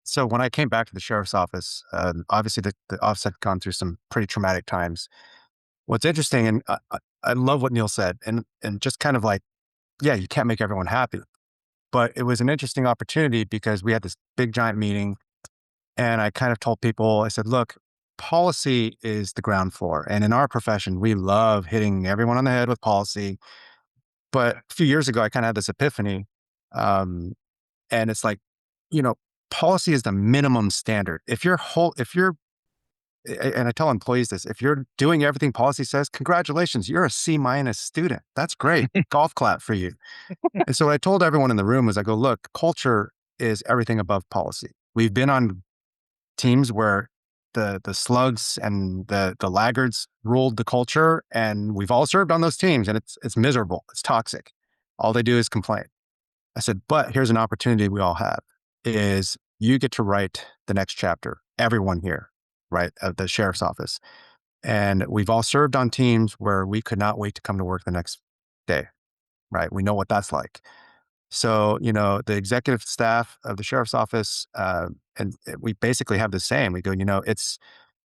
so when I came back to the sheriff's office, obviously the office had gone through some pretty traumatic times. What's interesting, and I love what Neil said, and just kind of like, yeah, you can't make everyone happy. But it was an interesting opportunity because we had this big giant meeting, and I kind of told people, I said, look, policy is the ground floor. And in our profession, we love hitting everyone on the head with policy. But a few years ago, I kind of had this epiphany. Um, and it's like, you know, policy is the minimum standard. If you're, and I tell employees this, if you're doing everything policy says, congratulations, you're a C minus student. That's great. Golf clap for you. And so what I told everyone in the room was, I go, look, culture is everything above policy. We've been on teams where the slugs and the laggards ruled the culture, and we've all served on those teams, and it's miserable. It's toxic. All they do is complain. I said, but here's an opportunity we all have is you get to write the next chapter. Everyone here, right, at the sheriff's office. And we've all served on teams where we could not wait to come to work the next day, right? We know what that's like. So, the executive staff of the sheriff's office, and we basically have the same. We go,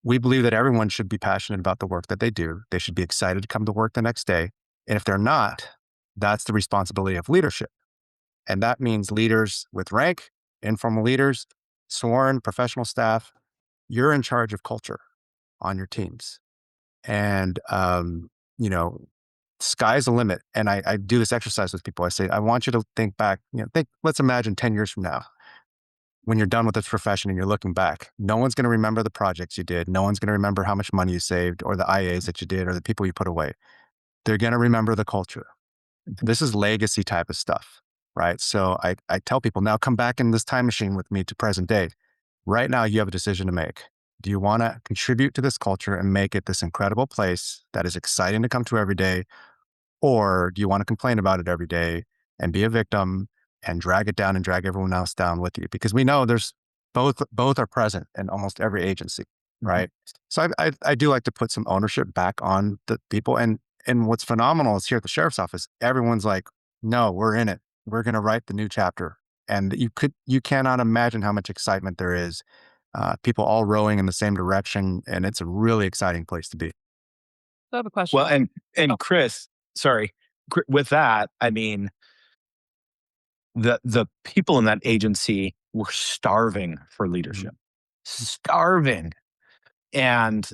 we believe that everyone should be passionate about the work that they do. They should be excited to come to work the next day. And if they're not, that's the responsibility of leadership. And that means leaders with rank, informal leaders, sworn professional staff. You're in charge of culture on your teams. And, sky's the limit. And I do this exercise with people. I say, I want you to think back, let's imagine 10 years from now, when you're done with this profession and you're looking back, no one's going to remember the projects you did. No one's going to remember how much money you saved or the IAs that you did or the people you put away. They're going to remember the culture. This is legacy type of stuff, right? So I tell people, now come back in this time machine with me to present day. Right now, you have a decision to make. Do you want to contribute to this culture and make it this incredible place that is exciting to come to every day? Or do you want to complain about it every day and be a victim and drag it down and drag everyone else down with you? Because we know there's both are present in almost every agency, right? So I do like to put some ownership back on the people. And what's phenomenal is here at the sheriff's office, everyone's like, no, we're in it. We're going to write the new chapter. And you cannot imagine how much excitement there is. People all rowing in the same direction, and it's a really exciting place to be. I have a question. Well, and Chris, sorry, with that, I mean, the people in that agency were starving for leadership, starving. And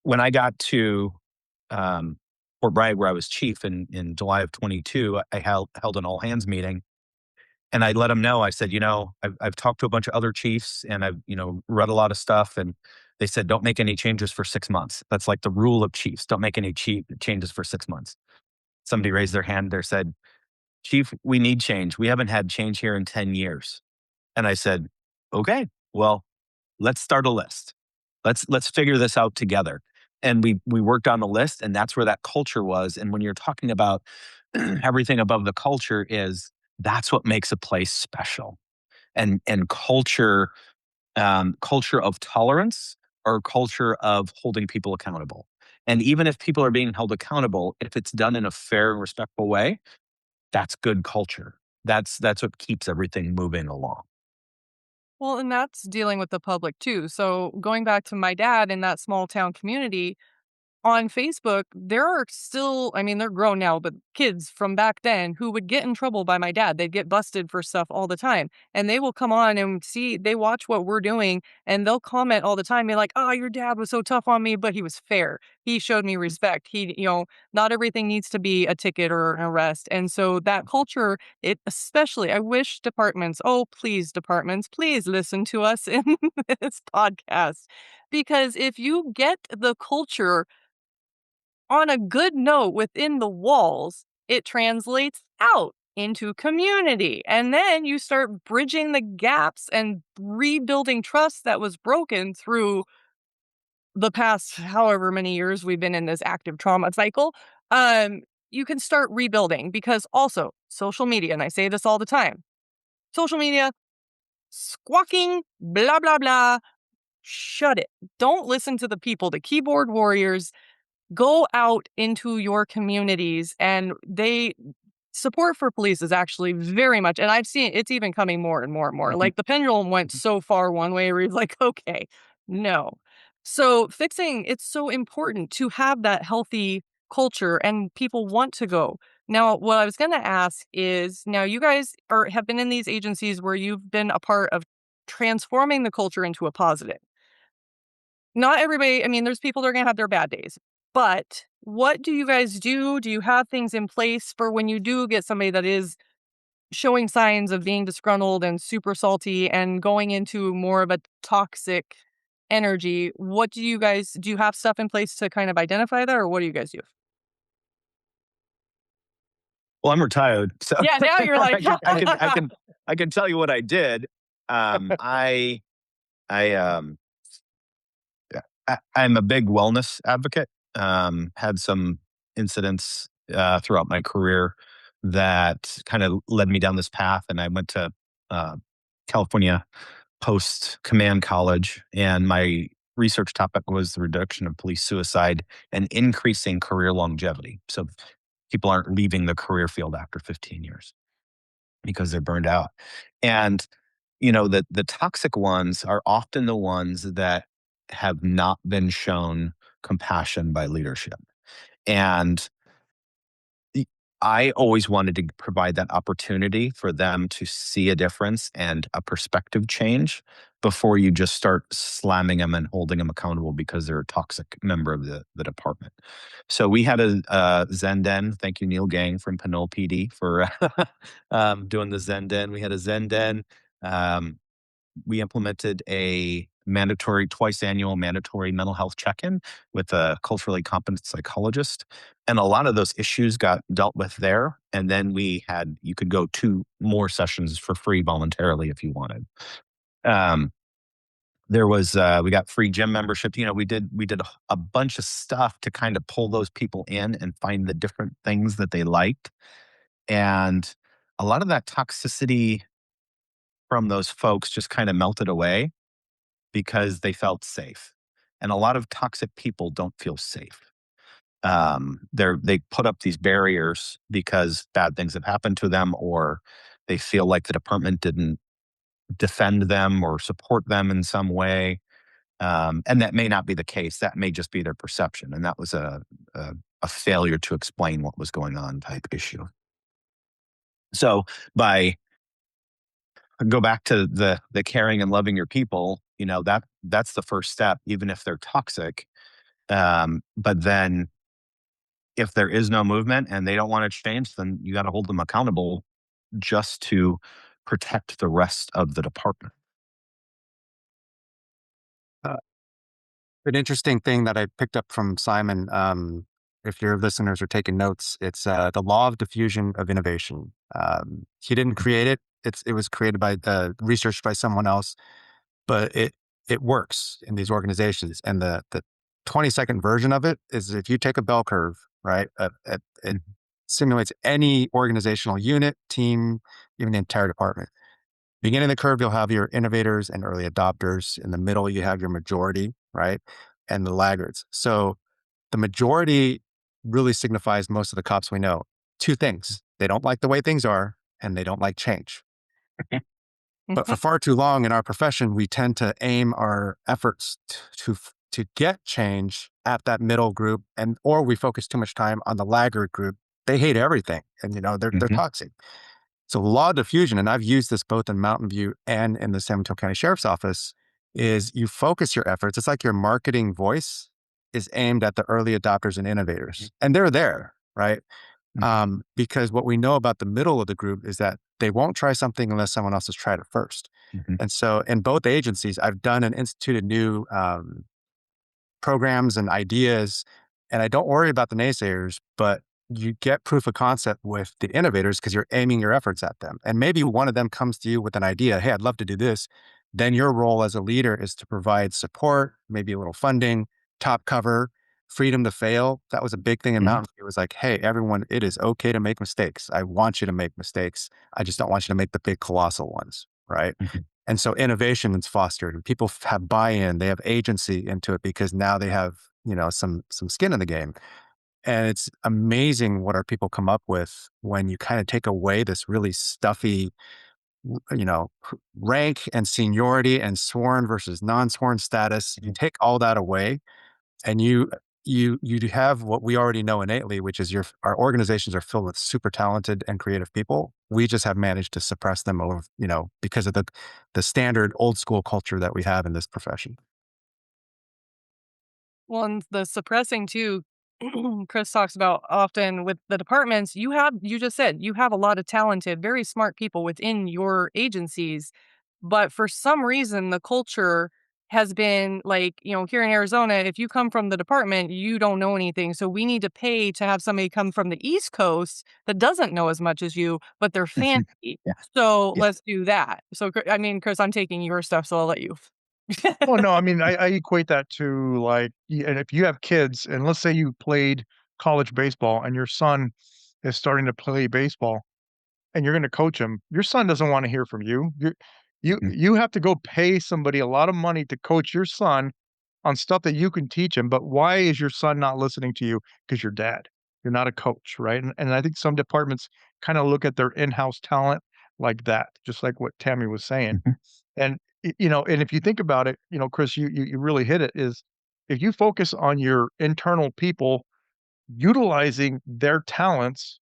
when I got to Fort Bragg, where I was chief in July of 22, I held an all hands meeting. And I let them know, I said, I've talked to a bunch of other chiefs and I've, read a lot of stuff. And they said, don't make any changes for 6 months. That's like the rule of chiefs. Don't make any changes for 6 months. Somebody raised their hand. They said, Chief, we need change. We haven't had change here in 10 years. And I said, okay, well, let's start a list. Let's figure this out together. And we worked on the list, and that's where that culture was. And when you're talking about everything above the culture that's what makes a place special. And culture of tolerance or culture of holding people accountable. And even if people are being held accountable, if it's done in a fair and respectful way, that's good culture. That's what keeps everything moving along. Well, and that's dealing with the public too. So going back to my dad in that small town community, on Facebook, there are still, I mean, they're grown now, but kids from back then who would get in trouble by my dad. They'd get busted for stuff all the time. And they will come on and they watch what we're doing and they'll comment all the time, be like, oh, your dad was so tough on me, but he was fair. He showed me respect. Not everything needs to be a ticket or an arrest. And so that culture, especially, I wish departments, please, listen to us in this podcast. Because if you get the culture on a good note within the walls, it translates out into community. And then you start bridging the gaps and rebuilding trust that was broken through the past however many years we've been in this active trauma cycle. You can start rebuilding because also social media, and I say this all the time, social media, squawking, blah, blah, blah, shut it. Don't listen to the people, the keyboard warriors. Go out into your communities, and support for police is actually very much, and I've seen it's even coming more and more and more. Like the pendulum went so far one way where you're like, okay, no. So it's so important to have that healthy culture and people want to go. Now, what I was going to ask is, now you guys have been in these agencies where you've been a part of transforming the culture into a positive. Not everybody, I mean, there's people that are going to have their bad days, but what do you guys do? Do you have things in place for when you do get somebody that is showing signs of being disgruntled and super salty and going into more of a toxic energy? What do you have stuff in place to kind of identify that, or what do you guys do? Well, I'm retired, so Yeah, now you're like, I can tell you what I did. I I yeah, I'm a big wellness advocate. Had some incidents throughout my career that kind of led me down this path, and I went to uh, California post command college, and my research topic was the reduction of police suicide and increasing career longevity. So people aren't leaving the career field after 15 years because they're burned out. And the toxic ones are often the ones that have not been shown compassion by leadership. And the- I always wanted to provide that opportunity for them to see a difference and a perspective change before you just start slamming them and holding them accountable because they're a toxic member of the department. So we had a Zen Den. Thank you, Neil Gang from Pinole PD for doing the Zen Den. We had a Zen Den. Um, we implemented a twice annual mandatory mental health check-in with a culturally competent psychologist. And a lot of those issues got dealt with there. And then you could go 2 more sessions for free voluntarily if you wanted. Um, we got free gym membership. We did a bunch of stuff to kind of pull those people in and find the different things that they liked. And a lot of that toxicity from those folks just kind of melted away because they felt safe. And a lot of toxic people don't feel safe. They put up these barriers because bad things have happened to them, or they feel like the department didn't defend them or support them in some way. And that may not be the case. That may just be their perception. And that was a failure to explain what was going on type issue. So by go back to the caring and loving your people, that's the first step, even if they're toxic. But then if there is no movement and they don't want to change, then you got to hold them accountable just to protect the rest of the department. Uh, an interesting thing that I picked up from Simon, if your listeners are taking notes, it's the law of diffusion of innovation. He didn't create it. It was created by research by someone else, but it works in these organizations. And the 20-second version of it is if you take a bell curve, right? It simulates any organizational unit, team, even the entire department. Beginning of the curve, you'll have your innovators and early adopters. In the middle, you have your majority, right? And the laggards. So the majority really signifies most of the cops we know. 2 things. They don't like the way things are, and they don't like change. But for far too long in our profession, we tend to aim our efforts to get change at that middle group, or we focus too much time on the laggard group. They hate everything, and they're toxic. So law of diffusion, and I've used this both in Mountain View and in the San Mateo County Sheriff's Office, is you focus your efforts. It's like your marketing voice is aimed at the early adopters and innovators, and they're there, right? Because what we know about the middle of the group is that they won't try something unless someone else has tried it first. And so in both agencies, I've done and instituted new programs and ideas, and I don't worry about the naysayers, but you get proof of concept with the innovators because you're aiming your efforts at them. And maybe one of them comes to you with an idea, hey, I'd love to do this. Then your role as a leader is to provide support, maybe a little funding, top cover, freedom to fail. That was a big thing in Mountain View. It was like, hey, everyone, it is okay to make mistakes. I want you to make mistakes. I just don't want you to make the big colossal ones, right? And so innovation is fostered, and people have buy-in. They have agency into it because now they have, some skin in the game. And it's amazing what our people come up with when you kind of take away this really stuffy, rank and seniority and sworn versus non-sworn status. You take all that away, and you you have what we already know innately, which is our organizations are filled with super talented and creative people. We just have managed to suppress them over, because of the standard old school culture that we have in this profession. Well, and the suppressing too, Chris talks about often with the departments, you just said, you have a lot of talented, very smart people within your agencies. But for some reason, the culture has been like, here in Arizona, if you come from the department, you don't know anything. So we need to pay to have somebody come from the East Coast that doesn't know as much as you, but they're fancy. Yeah. So Yeah. let's do that. So, I mean, Chris, I'm taking your stuff, so I'll let you. Well, no, I mean, I equate that to like, and if you have kids, and let's say you played college baseball and your son is starting to play baseball and you're going to coach him, your son doesn't want to hear from you. Mhm. You have to go pay somebody a lot of money to coach your son on stuff that you can teach him. But why is your son not listening to you? Because you're dad. You're not a coach, right? And I think some departments kind of look at their in-house talent like that, just like what Tammy was saying. Mhm. And and if you think about it, Chris, you really hit it. Is if you focus on your internal people utilizing their talents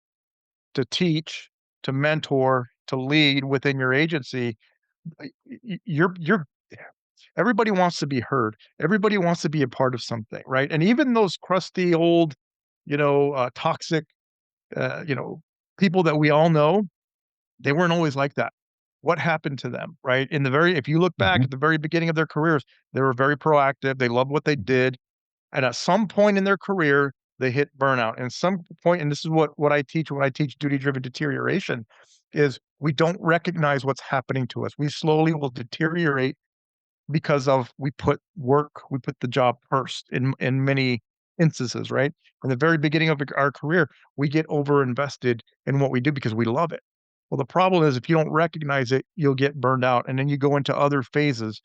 to teach, to mentor, to lead within your agency, you're everybody wants to be heard. Everybody wants to be a part of something, right? And even those crusty old, toxic, uh, you know, people that we all know, they weren't always like that. What happened to them, right? If you look back Mhm. at the very beginning of their careers, they were very proactive. They loved what they did. And at some point in their career, they hit burnout. And some point, and this is what I teach when I teach duty-driven deterioration, is we don't recognize what's happening to us. We slowly will deteriorate because of we put the job first in many instances, right? In the very beginning of our career, we get over invested in what we do because we love it. Well, the problem is if you don't recognize it, you'll get burned out and then you go into other phases.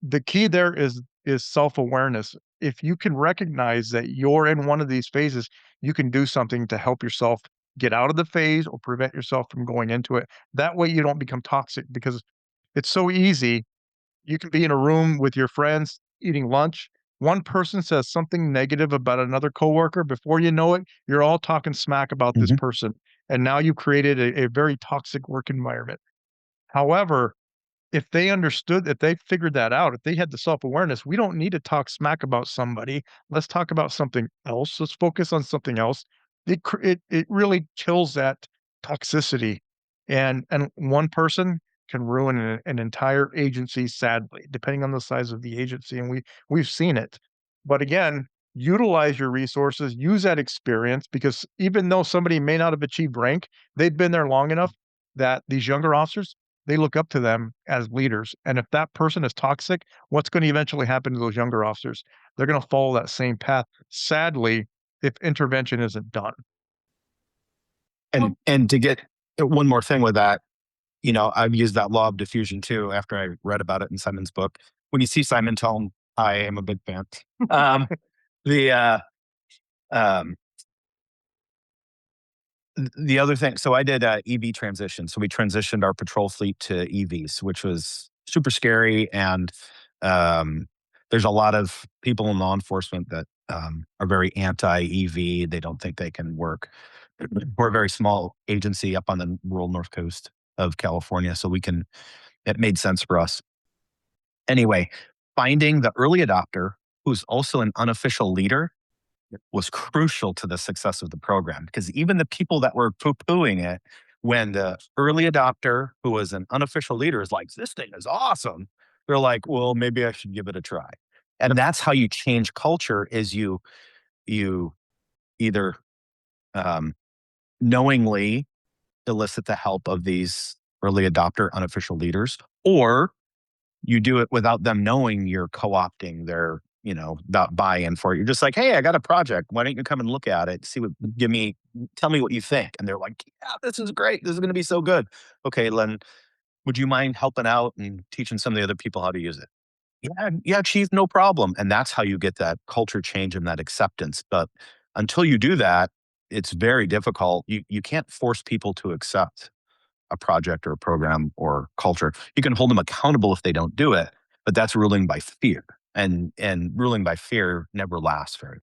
The key there is self-awareness. If you can recognize that you're in one of these phases, you can do something to help yourself get out of the phase or prevent yourself from going into it. That way you don't become toxic because it's so easy. You can be in a room with your friends eating lunch. One person says something negative about another coworker. Before you know it, you're all talking smack about this Mhm. person. And now you've created a very toxic work environment. However, if they figured that out, if they had the self-awareness, we don't need to talk smack about somebody. Let's talk about something else. Let's focus on something else. It really kills that toxicity, and one person can ruin an entire agency, sadly, depending on the size of the agency, and we've seen it. But again, utilize your resources, use that experience because even though somebody may not have achieved rank, they've been there long enough that these younger officers they look up to them as leaders. And if that person is toxic, what's going to eventually happen to those younger officers? They're going to follow that same path. Sadly, if intervention isn't done. Well, And to get one more thing with that, I've used that law of diffusion too after I read about it in Simon's book. When you see Simon, tell him I am a big fan. Um, the um, the other thing, so I did a EV transition. So we transitioned our patrol fleet to EVs, which was super scary. And there's a lot of people in law enforcement that are very anti EV. They don't think they can work. We're a very small agency up on the rural north coast of California, so it made sense for us. Anyway, finding the early adopter who's also an unofficial leader was crucial to the success of the program because even the people that were poo-pooing it, when the early adopter who was an unofficial leader is like, this thing is awesome, they're like, well, maybe I should give it a try. And that's how you change culture is you either um, knowingly elicit the help of these early adopter unofficial leaders, or you do it without them knowing you're co-opting their, that buy-in for it. You're just like, hey, I got a project. Why don't you come and look at it? Tell me what you think. And they're like, yeah, this is great. This is going to be so good. Okay, Len, would you mind helping out and teaching some of the other people how to use it? Yeah, yeah, chief, no problem. And that's how you get that culture change and that acceptance. But until you do that, it's very difficult. You can't force people to accept a project or a program or culture. You can hold them accountable if they don't do it, but that's ruling by fear. And ruling by fear never lasts very.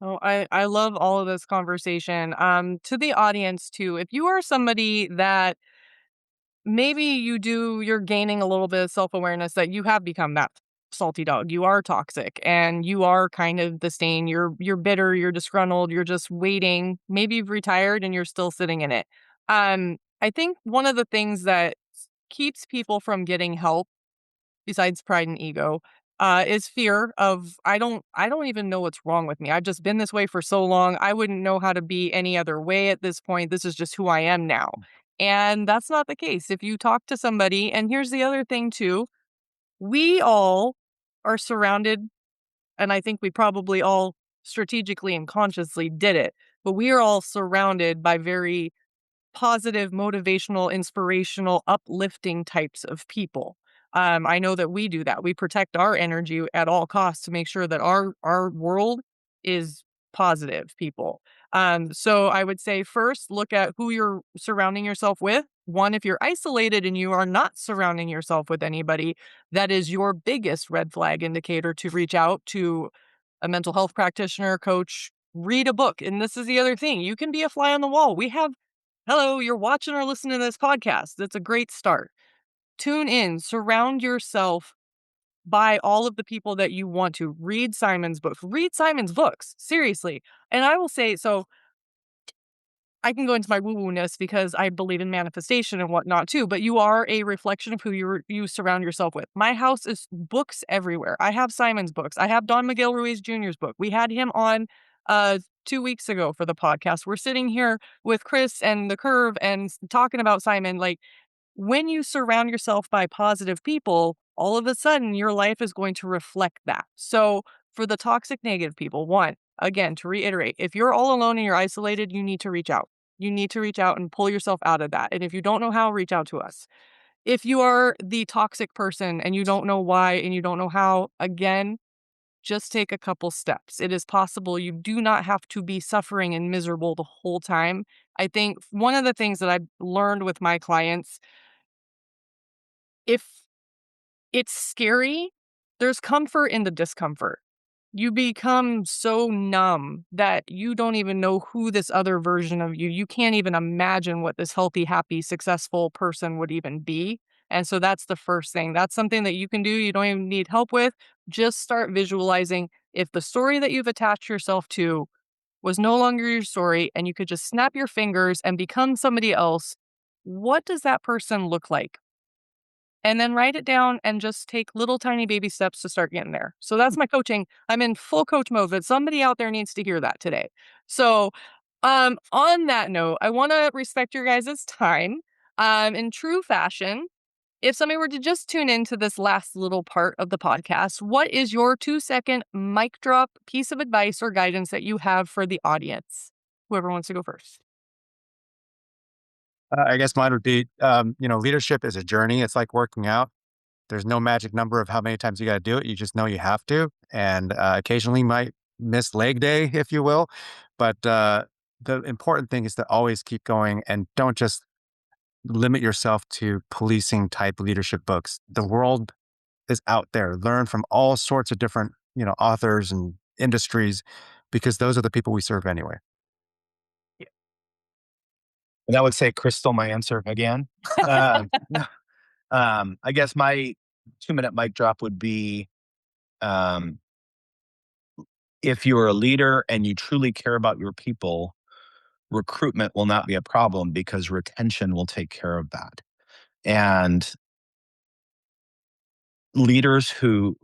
Oh, I love all of this conversation. To the audience too, if you are somebody that maybe you're gaining a little bit of self-awareness that you have become that salty dog. You are toxic and you are kind of the stain. You're bitter, you're disgruntled, you're just waiting. Maybe you've retired and you're still sitting in it. I think one of the things that keeps people from getting help besides pride and ego, is fear of I don't even know what's wrong with me. I've just been this way for so long. I wouldn't know how to be any other way at this point. This is just who I am now. And that's not the case. If you talk to somebody, and here's the other thing too, we all are surrounded, and I think we probably all strategically and consciously did it, but we are all surrounded by very positive, motivational, inspirational, uplifting types of people. I know that we do that. We protect our energy at all costs to make sure that our world is positive people. So I would say first look at who you're surrounding yourself with. One, if you're isolated and you are not surrounding yourself with anybody, that is your biggest red flag indicator to reach out to a mental health practitioner, coach, read a book. And this is the other thing. You can be a fly on the wall. Hello, you're watching or listening to this podcast. That's a great start. Tune in, surround yourself by all of the people that you want to. Read Simon's books. Read Simon's books. Seriously. And I will say, so I can go into my woo-woo-ness because I believe in manifestation and whatnot too, but you are a reflection of who you surround yourself with. My house is books everywhere. I have Simon's books. I have Don Miguel Ruiz Jr.'s book. We had him on 2 weeks ago for the podcast. We're sitting here with Chris and the Curve and talking about Simon. Like, when you surround yourself by positive people, all of a sudden your life is going to reflect that. So for the toxic negative people, one, again, to reiterate, if you're all alone and you're isolated, you need to reach out. You need to reach out and pull yourself out of that. And if you don't know how, reach out to us. If you are the toxic person and you don't know why and you don't know how, again, just take a couple steps. It is possible. You do not have to be suffering and miserable the whole time. I think one of the things that I've learned with my clients, if it's scary, there's comfort in the discomfort. You become so numb that you don't even know who this other version of you can't even imagine what this healthy, happy, successful person would even be. And so that's the first thing. That's something that you can do. You don't even need help with. Just start visualizing if the story that you've attached yourself to was no longer your story and you could just snap your fingers and become somebody else, what does that person look like? And then write it down and just take little tiny baby steps to start getting there. So that's my coaching. I'm in full coach mode, but somebody out there needs to hear that today. So, on that note, I want to respect your guys' time. In true fashion, if somebody were to just tune into this last little part of the podcast, what is your 2-second mic drop piece of advice or guidance that you have for the audience? Whoever wants to go first. I guess mine would be, leadership is a journey. It's like working out. There's no magic number of how many times you got to do it. You just know you have to. And occasionally you might miss leg day, if you will. But the important thing is to always keep going and don't just limit yourself to policing type leadership books. The world is out there. Learn from all sorts of different, authors and industries because those are the people we serve anyway. And I would say Chris stole my answer again. I guess my 2-minute mic drop would be, um, if you're a leader and you truly care about your people, recruitment will not be a problem because retention will take care of that. And leaders who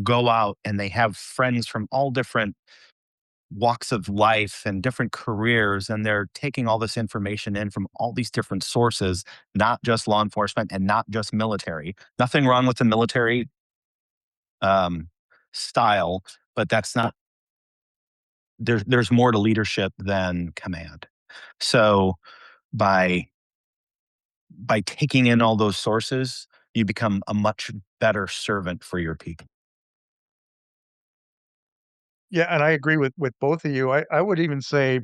go out and they have friends from all different walks of life and different careers, and they're taking all this information in from all these different sources, not just law enforcement and not just military. Nothing wrong with the military um, style, but that's not there's more to leadership than command. So by taking in all those sources, you become a much better servant for your people. Yeah, and I agree with both of you. I would even say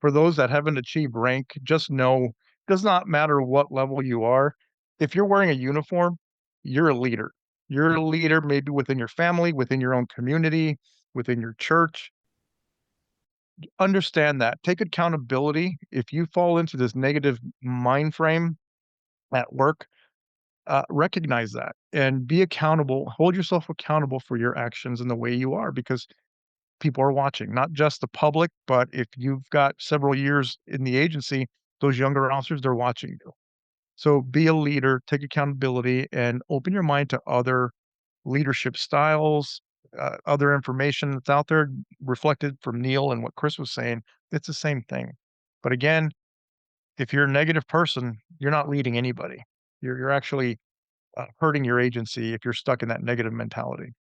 for those that haven't achieved rank, just know does not matter what level you are. If you're wearing a uniform, you're a leader. You're a leader maybe within your family, within your own community, within your church. understand that. Take accountability. If you fall into this negative mind frame at work, recognize that and be accountable. Hold yourself accountable for your actions and the way you are, because people are watching, not just the public, but if you've got several years in the agency, those younger officers, they're watching you. So be a leader, take accountability, and open your mind to other leadership styles, other information that's out there reflected from Neil and what Chris was saying. It's the same thing. But again, if you're a negative person, you're not leading anybody. You're actually hurting your agency if you're stuck in that negative mentality.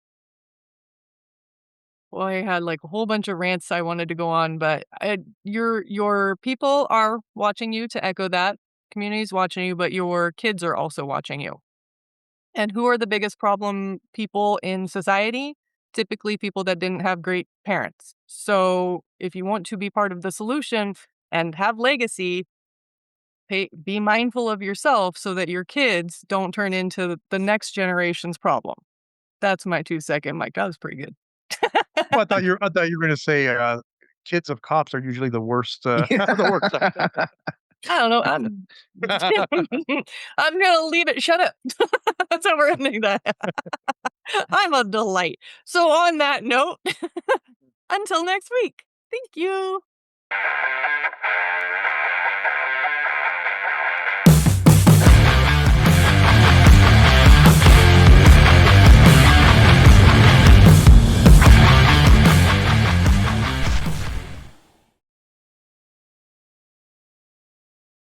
Well, I had like a whole bunch of rants I wanted to go on, but your people are watching you, to echo that. Community's watching you, but your kids are also watching you. And who are the biggest problem people in society? Typically people that didn't have great parents. So if you want to be part of the solution and have legacy, be mindful of yourself so that your kids don't turn into the next generation's problem. That's my 2-second, Mike. That was pretty good. Well, I thought you were going to say kids of cops are usually the worst. The worst. I don't know. I'm gonna leave it. Shut up. That's how we're ending that. I'm a delight. So on that note, until next week. Thank you.